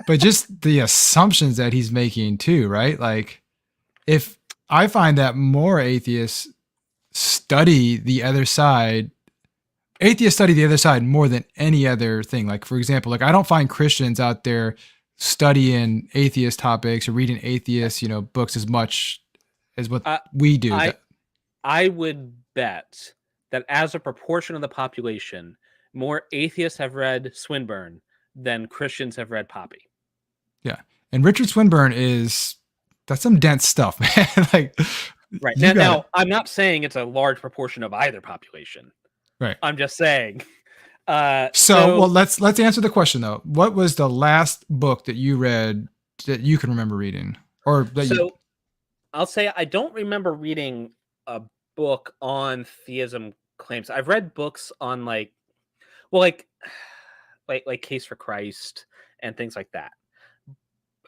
But just the assumptions that he's making too, right? Like, if I find that more atheists study the other side more than any other thing. Like, for example, like I don't find Christians out there studying atheist topics or reading atheist, books as much as what we do. I would bet that as a proportion of the population, more atheists have read Swinburne than Christians have read Poppy. Yeah. And Richard Swinburne that's some dense stuff, man. Like, right. Now, I'm not saying it's a large proportion of either population. Right. I'm just saying. Well, let's answer the question though. What was the last book that you read that you can remember reading? I'll say I don't remember reading a book on theism claims. I've read books on like Case for Christ and things like that.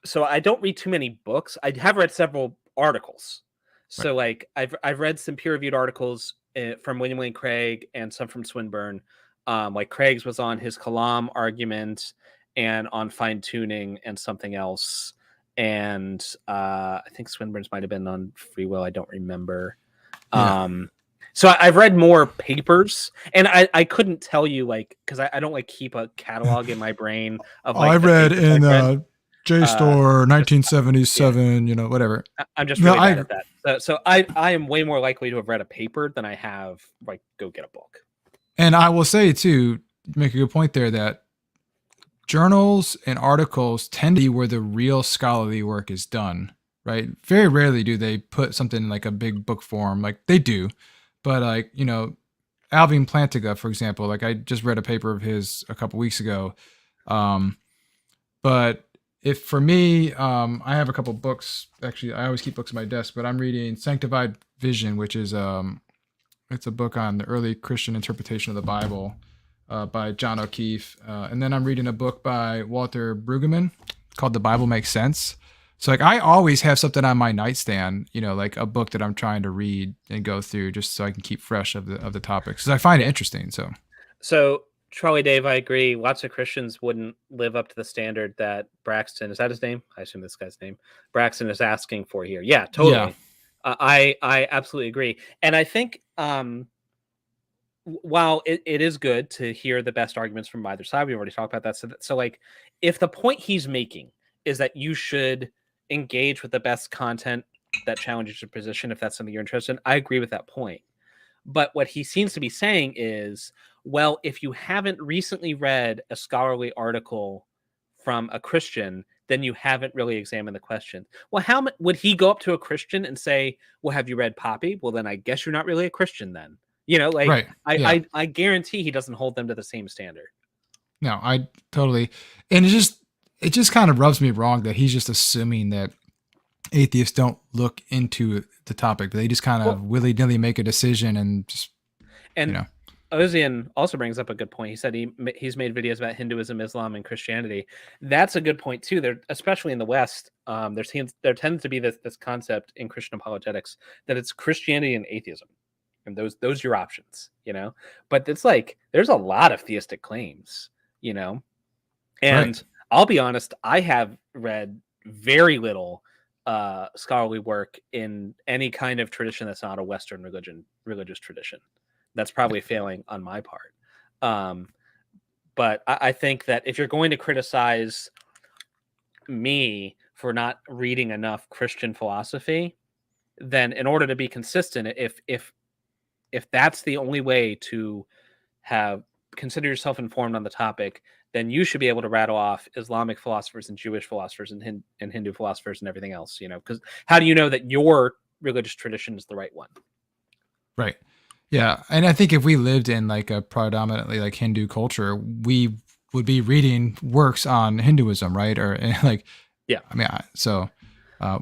So I don't read too many books. I have read several articles. So like I've read some peer-reviewed articles from William Lane Craig and some from Swinburne. Like Craig's was on his Kalam argument and on fine-tuning and something else. And I think Swinburne's might have been on free will. I don't remember. Yeah. So I've read more papers, and I couldn't tell you because I don't keep a catalog in my brain of I read in JSTOR 1977, whatever. I'm just really bad at that. So I am way more likely to have read a paper than I have go get a book. And I will say too, make a good point there that journals and articles tend to be where the real scholarly work is done, right? Very rarely do they put something in like a big book form. Like they do, but Alvin Plantinga, for example, I just read a paper of his a couple weeks ago. But if for me, I have a couple books, actually, I always keep books on my desk, but I'm reading Sanctified Vision, which is, it's a book on the early Christian interpretation of the Bible by John O'Keefe. And then I'm reading a book by Walter Brueggemann called The Bible Makes Sense. So like I always have something on my nightstand, like a book that I'm trying to read and go through just so I can keep fresh of the topics because I find it interesting. So Charlie Dave, I agree. Lots of Christians wouldn't live up to the standard that Braxton, is that his name? I assume this guy's name. Braxton is asking for here. Yeah, totally. Yeah. I absolutely agree. And I think while it is good to hear the best arguments from either side, we've already talked about that. So like if the point he's making is that you should engage with the best content that challenges your position, if that's something you're interested in, I agree with that point. But what he seems to be saying is, well, if you haven't recently read a scholarly article from a Christian, then you haven't really examined the question. Well, how would he go up to a Christian and say, well, have you read Poppy? Well, then I guess you're not really a Christian then. Right. Yeah. I guarantee he doesn't hold them to the same standard. No, I totally. And it just kind of rubs me wrong that he's just assuming that atheists don't look into the topic. They just kind of willy-nilly make a decision and just, and Ozian also brings up a good point. He said he's made videos about Hinduism, Islam, and Christianity. That's a good point too. There, especially in the West, there tends to be this concept in Christian apologetics that it's Christianity and atheism, and those are your options. But it's like there's a lot of theistic claims. And right. I'll be honest, I have read very little scholarly work in any kind of tradition that's not a Western religious tradition. That's probably failing on my part. But I think that if you're going to criticize me for not reading enough Christian philosophy, then in order to be consistent, if that's the only way to consider yourself informed on the topic, then you should be able to rattle off Islamic philosophers and Jewish philosophers and Hindu philosophers and everything else, because how do you know that your religious tradition is the right one? Right. Yeah. And I think if we lived in like a predominantly like Hindu culture, we would be reading works on Hinduism, right? Or like, yeah. I mean, so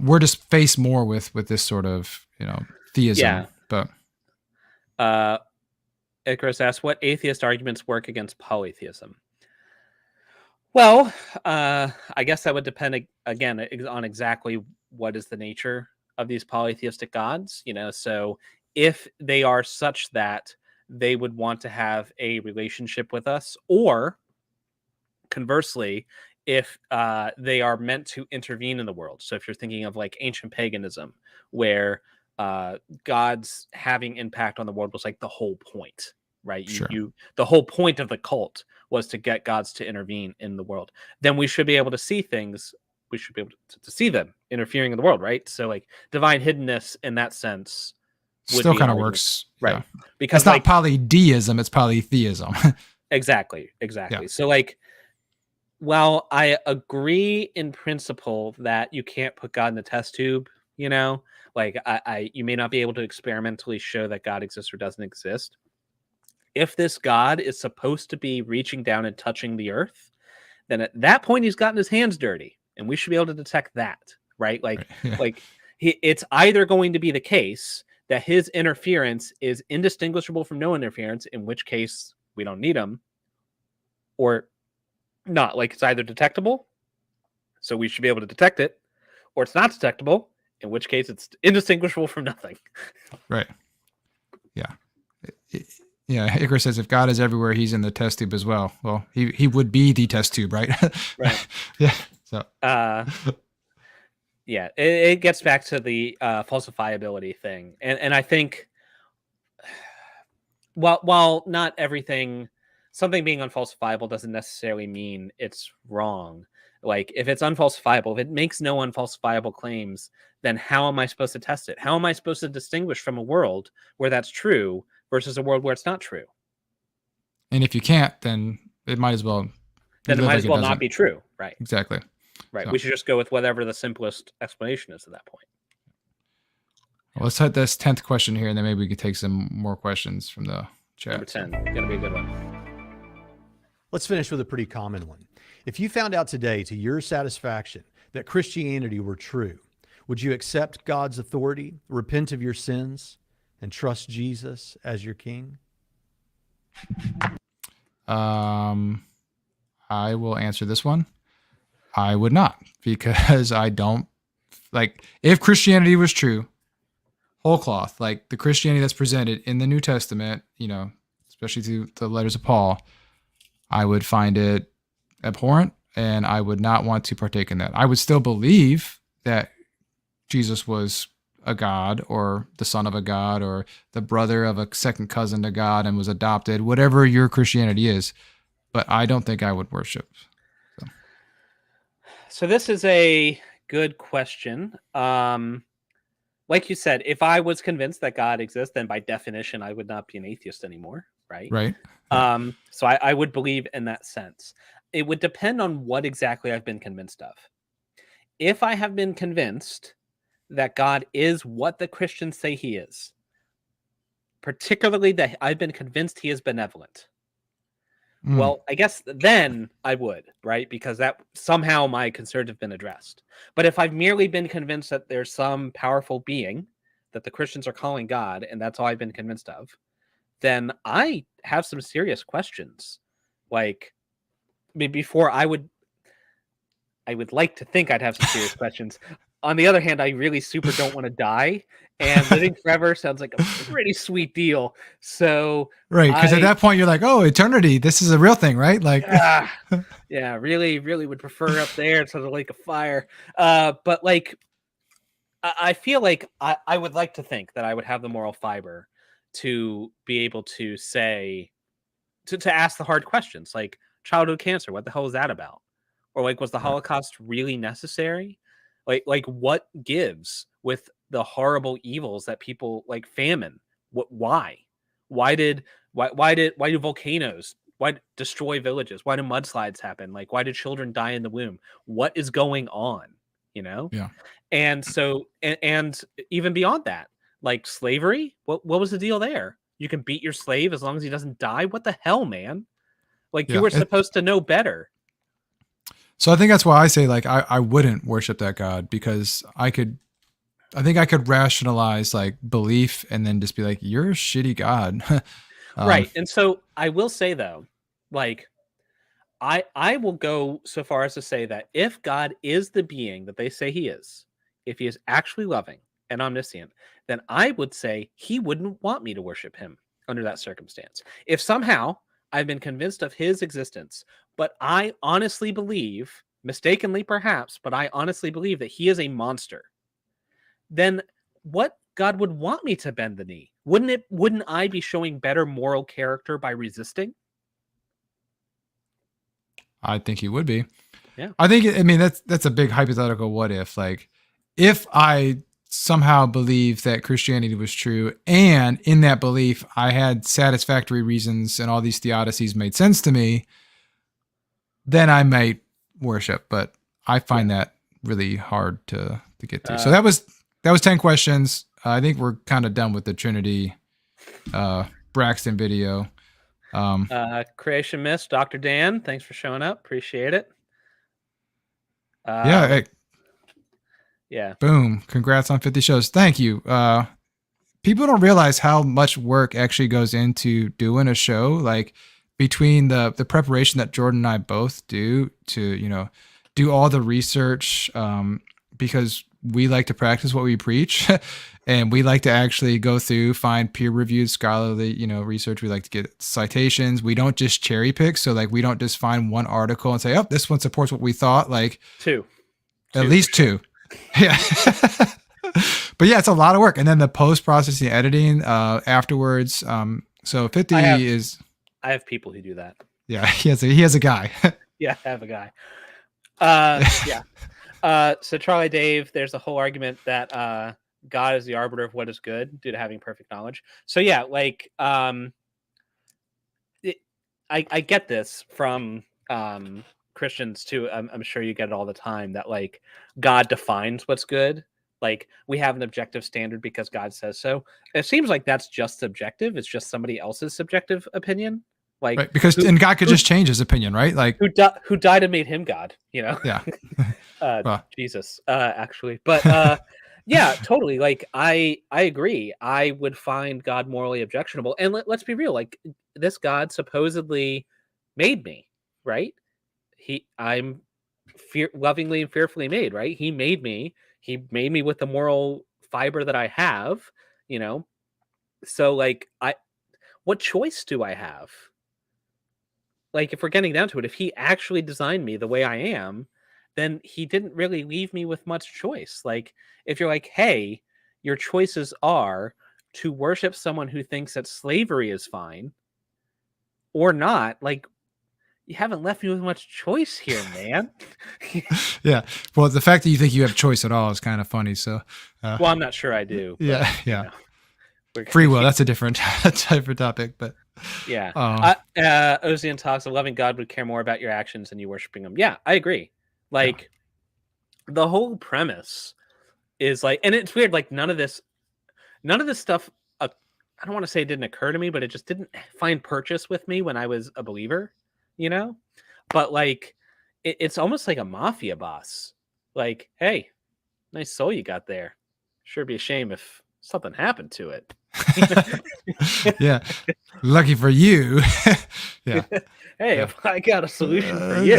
we're just faced more with this sort of, theism. Yeah. But Icarus asks, what atheist arguments work against polytheism? Well, I guess that would depend again on exactly what is the nature of these polytheistic gods. So if they are such that they would want to have a relationship with us, or conversely, if they are meant to intervene in the world. So if you're thinking of like ancient paganism, where gods having impact on the world was like the whole point, right? Sure. The whole point of the cult was to get gods to intervene in the world. Then we should be able to see things. We should be able to see them interfering in the world, right? So like divine hiddenness in that sense still kind of works, right? Yeah. Because it's not polydeism; it's polytheism. Exactly. Yeah. So like, while I agree in principle that you can't put God in the test tube, like you may not be able to experimentally show that God exists or doesn't exist. If this God is supposed to be reaching down and touching the earth, then at that point he's gotten his hands dirty, and we should be able to detect that, right? Like, right. Yeah. It's either going to be the case that his interference is indistinguishable from no interference, in which case we don't need him, or not. Like it's either detectable, so we should be able to detect it, or it's not detectable, in which case it's indistinguishable from nothing. Right. Yeah. Yeah. Icarus says if God is everywhere, he's in the test tube as well. Well, he would be the test tube, right? Right. Yeah. So. Yeah, it gets back to the falsifiability thing, and I think, while not everything, something being unfalsifiable doesn't necessarily mean it's wrong. Like if it's unfalsifiable, if it makes no unfalsifiable claims, then how am I supposed to test it? How am I supposed to distinguish from a world where that's true versus a world where it's not true? And if you can't, then it might as well. Then it might as well not be true, right? Exactly. Right. So we should just go with whatever the simplest explanation is at that point. Well, let's hit this 10th question here, and then maybe we could take some more questions from the chat. Number 10, going to be a good one. Let's finish with a pretty common one. If you found out today to your satisfaction that Christianity were true, would you accept God's authority, repent of your sins, and trust Jesus as your king? I will answer this one. I would not, because I don't like if Christianity was true, whole cloth, like the Christianity that's presented in the New Testament, especially through the letters of Paul, I would find it abhorrent, and I would not want to partake in that. I would still believe that Jesus was a god, or the son of a god, or the brother of a second cousin to God and was adopted, whatever your Christianity is. But I don't think I would worship. So this is a good question. Like you said, if I was convinced that God exists, then by definition, I would not be an atheist anymore, right? Right. So I would believe in that sense. It would depend on what exactly I've been convinced of. If I have been convinced that God is what the Christians say he is, particularly that I've been convinced he is benevolent, well, I guess then I would, right? Because that somehow my concerns have been addressed. But if I've merely been convinced that there's some powerful being that the Christians are calling God, and that's all I've been convinced of, then I have some serious questions. Like, before I would like to think I'd have some serious questions. On the other hand, I really super don't want to die, and living forever sounds like a pretty sweet deal. So right, because at that point you're like, oh, eternity, this is a real thing, right? Like, yeah, really would prefer up there to the lake of fire. But like, I feel like I would like to think that I would have the moral fiber to be able to say, to ask the hard questions, like childhood cancer, what the hell is that about? Or like, was the Holocaust really necessary? Like what gives with the horrible evils that people, like famine? Why do volcanoes, why destroy villages? Why do mudslides happen? Like, why do children die in the womb? What is going on? Yeah. And so, and even beyond that, like slavery, what was the deal there? You can beat your slave as long as he doesn't die. What the hell, man? Like, you were supposed to know better. So I think that's why I say, like, I wouldn't worship that God, because I think I could rationalize like belief and then just be like, you're a shitty God. Right. And so I will say, though, like, I will go so far as to say that if God is the being that they say he is, if he is actually loving and omniscient, then I would say he wouldn't want me to worship him under that circumstance. If somehow I've been convinced of his existence, but I honestly believe, mistakenly perhaps, but I honestly believe that he is a monster, then what God would want me to bend the knee? Wouldn't I be showing better moral character by resisting? I think he would be. Yeah. I mean, that's a big hypothetical what if. Like, if I somehow believe that Christianity was true, and in that belief I had satisfactory reasons and all these theodicies made sense to me, then I might worship. But I find that really hard to get to. So that was 10 questions. I think we're kind of done with the Trinity Braxton video. Creation Mist, Dr. Dan, thanks for showing up. Appreciate it. Yeah. Boom. Congrats on 50 shows. Thank you. People don't realize how much work actually goes into doing a show. Like, between the preparation that Jordan and I both do to, do all the research, because we like to practice what we preach, and we like to actually go through, find peer-reviewed scholarly, research. We like to get citations. We don't just cherry pick. So like, we don't just find one article and say, oh, this one supports what we thought. Like at least two. Yeah. But yeah, it's a lot of work. And then the post-processing editing afterwards. So 50 is... I have people who do that. Yeah, he has a guy. Yeah, I have a guy. Yeah. So Charlie Dave, there's a whole argument that God is the arbiter of what is good due to having perfect knowledge. So yeah, like I get this from Christians too. I'm sure you get it all the time, that like God defines what's good. Like, we have an objective standard because God says so. It seems like that's just subjective. It's just somebody else's subjective opinion. Like, right, because and God could just change his opinion, right? Like, who died and made him God, Yeah. Jesus, actually. But yeah, totally. Like, I agree. I would find God morally objectionable. And let's be real. Like, this God supposedly made me, right? I'm lovingly and fearfully made, right? He made me. he made me with the moral fiber that I have, you know. So like what choice do I have? Like, if we're getting down to it, if he actually designed me the way I am, then he didn't really leave me with much choice. Like, if you're like, hey, your choices are to worship someone who thinks that slavery is fine or not, like, you haven't left me with much choice here, man. Yeah. Well, the fact that you think you have choice at all is kind of funny. So, Well, I'm not sure I do. But, yeah, yeah. You know, Free will. That's a different type of topic, but yeah. Ozian talks, a loving God would care more about your actions than you worshiping him. Yeah, I agree. Like, the whole premise is like, and it's weird, like none of this stuff, I don't want to say it didn't occur to me, but it just didn't find purchase with me when I was a believer, you know. But like it's almost like a mafia boss, like, hey, nice soul you got there, sure be a shame if something happened to it. Yeah, lucky for you. Yeah. Hey, Yeah. if I got a solution for you,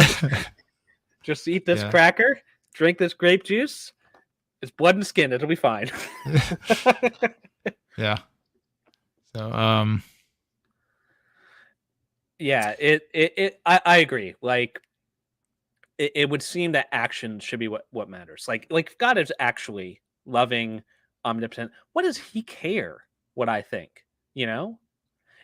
just eat this cracker, drink this grape juice. It's blood and skin. It'll be fine. Yeah. So, yeah, I agree. Like, it would seem that action should be what matters. Like if God is actually loving, omnipotent, what does he care what I think? You know?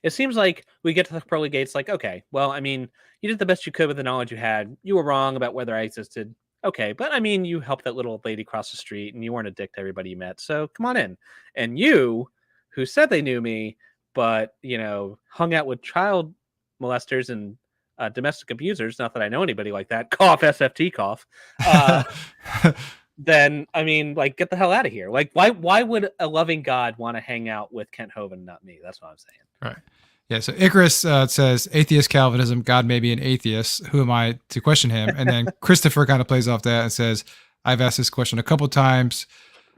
It seems like we get to the pearly gates like, okay, well, I mean, you did the best you could with the knowledge you had. You were wrong about whether I existed. Okay, but I mean, you helped that little old lady cross the street and you weren't a dick to everybody you met. So come on in. And you, who said they knew me, but, you know, hung out with child molesters and domestic abusers, not that I know anybody like that, cough, SFT cough, then, I mean, like, get the hell out of here. Like, why would a loving God want to hang out with Kent Hovind, not me? That's what I'm saying. Right. Yeah. So Icarus says, atheist Calvinism, God may be an atheist. Who am I to question him? And then Christopher kind of plays off that and says, I've asked this question a couple times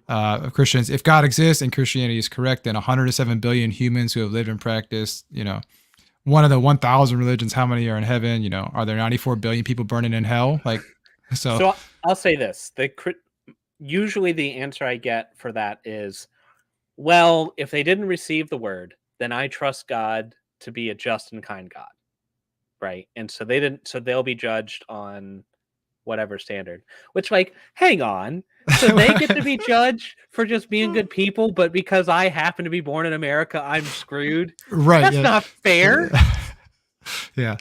of Christians. If God exists and Christianity is correct, then 107 billion humans who have lived and practiced, you know, one of the 1,000 religions, how many are in heaven? You know, are there 94 billion people burning in hell? Like, so I'll say this. Usually the answer I get for that is, well, if they didn't receive the word, then I trust God to be a just and kind God. Right. And so they didn't, so they'll be judged on whatever standard, which, like, hang on. So they get to be judged for just being good people, but because I happen to be born in America, I'm screwed. Right. That's not fair. Yeah.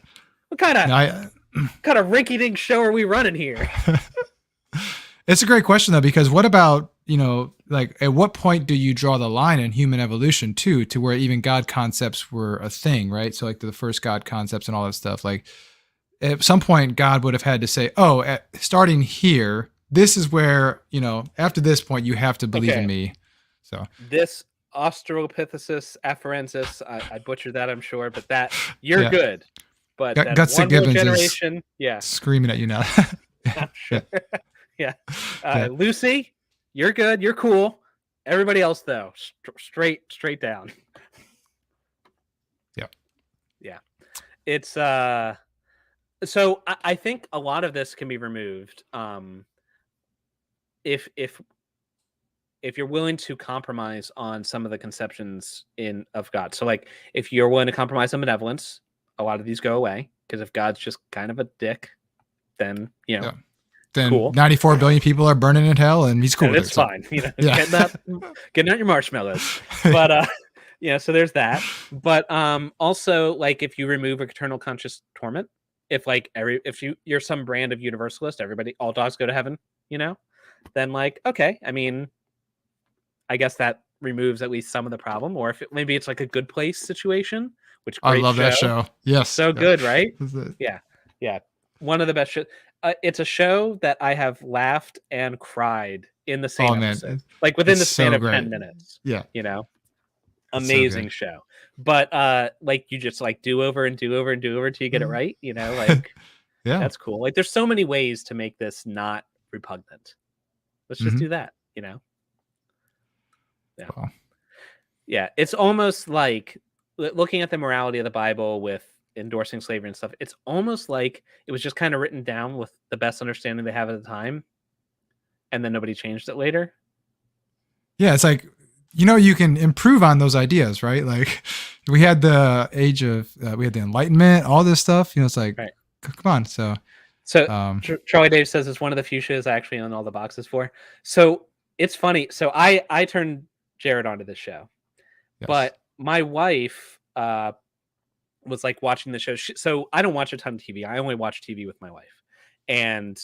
What kind of rinky-dink show are we running here? It's a great question though, because what about, you know, like at what point do you draw the line in human evolution too, to where even God concepts were a thing, right? So like the first God concepts and all that stuff, like at some point God would have had to say, oh, starting here, this is where, you know, after this point you have to believe in me. So this Australopithecus afarensis, I butchered that, I'm sure, but that you're good. But Guts one more Gibbons generation, screaming at you now. I'm sure. Yeah. Lucy, you're good. You're cool. Everybody else, though, straight down. Yeah. Yeah. It's so I think a lot of this can be removed if you're willing to compromise on some of the conceptions of God. So like if you're willing to compromise on benevolence, a lot of these go away, because if God's just kind of a dick, then, you know. Yeah. Then cool. 94 billion people are burning in hell, and he's cool with it. It's fine. You know, getting out your marshmallows. But yeah, so there's that. But also, like, if you remove eternal conscious torment, if you're some brand of universalist, all dogs go to heaven, you know, then like, okay, I mean, I guess that removes at least some of the problem. Or if maybe it's like a Good Place situation, which I love that show. Yes, so good, right? Yeah. One of the best shows. It's a show that I have laughed and cried in the same episode, like within the span of 10 minutes. Yeah, you know, amazing show. But like you just like do over and do over and do over till you get it right. You know, like that's cool. Like there's so many ways to make this not repugnant. Let's just do that. You know. Yeah. Wow. Yeah, it's almost like looking at the morality of the Bible with endorsing slavery and stuff. It's almost like it was just kind of written down with the best understanding they have at the time, and then nobody changed it later. Yeah, it's like, you can improve on those ideas, right? Like we had the age of, we had the Enlightenment, all this stuff. It's like, Right. come on. So Charlie Dave says it's one of the few shows I actually own all the boxes for. So it's funny. So I turned Jared onto this show, yes. but my wife was like watching the show. So I don't watch a ton of TV. I only watch TV with my wife, and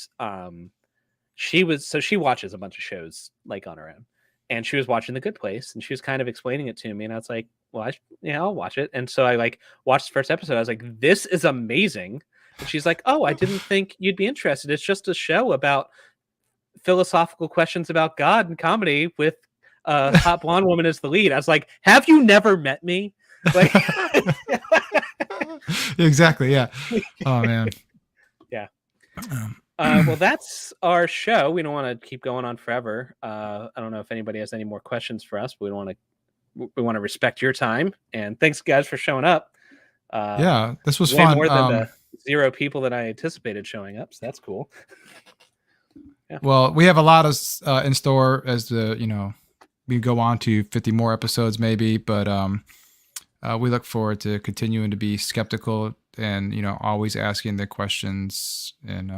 she watches a bunch of shows like on her own, and she was watching The Good Place, and she was kind of explaining it to me, and I was like, well, I'll watch it. And so I like watched the first episode. I was like, this is amazing. And she's like, oh, I didn't think you'd be interested. It's just a show about philosophical questions about God and comedy with a hot blonde woman as the lead. I was like, have you never met me? Like, exactly. Yeah. Oh man. Yeah. Well, that's our show. We don't want to keep going on forever. I don't know if anybody has any more questions for us, but we want to respect your time. And thanks, guys, for showing up. Yeah, this was way fun. more than the 0 people that I anticipated showing up. So that's cool. Yeah. Well, we have a lot of in store as we go on to 50 more episodes maybe, but we look forward to continuing to be skeptical and always asking the questions and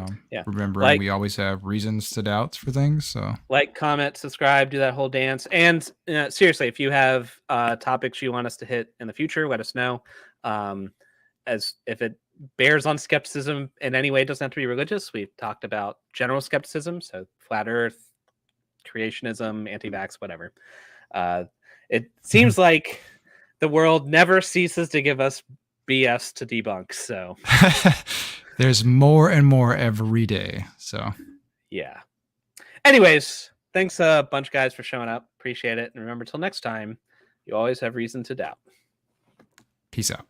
remembering we always have reasons to doubt for things. So like, comment, subscribe, do that whole dance. And seriously, if you have topics you want us to hit in the future, let us know. As if it bears on skepticism in any way, it doesn't have to be religious. We've talked about general skepticism, so flat earth, creationism, anti-vax, whatever. It seems like the world never ceases to give us BS to debunk. So there's more and more every day. So yeah. Anyways, thanks a bunch, guys, for showing up. Appreciate it. And remember, till next time, you always have reason to doubt. Peace out.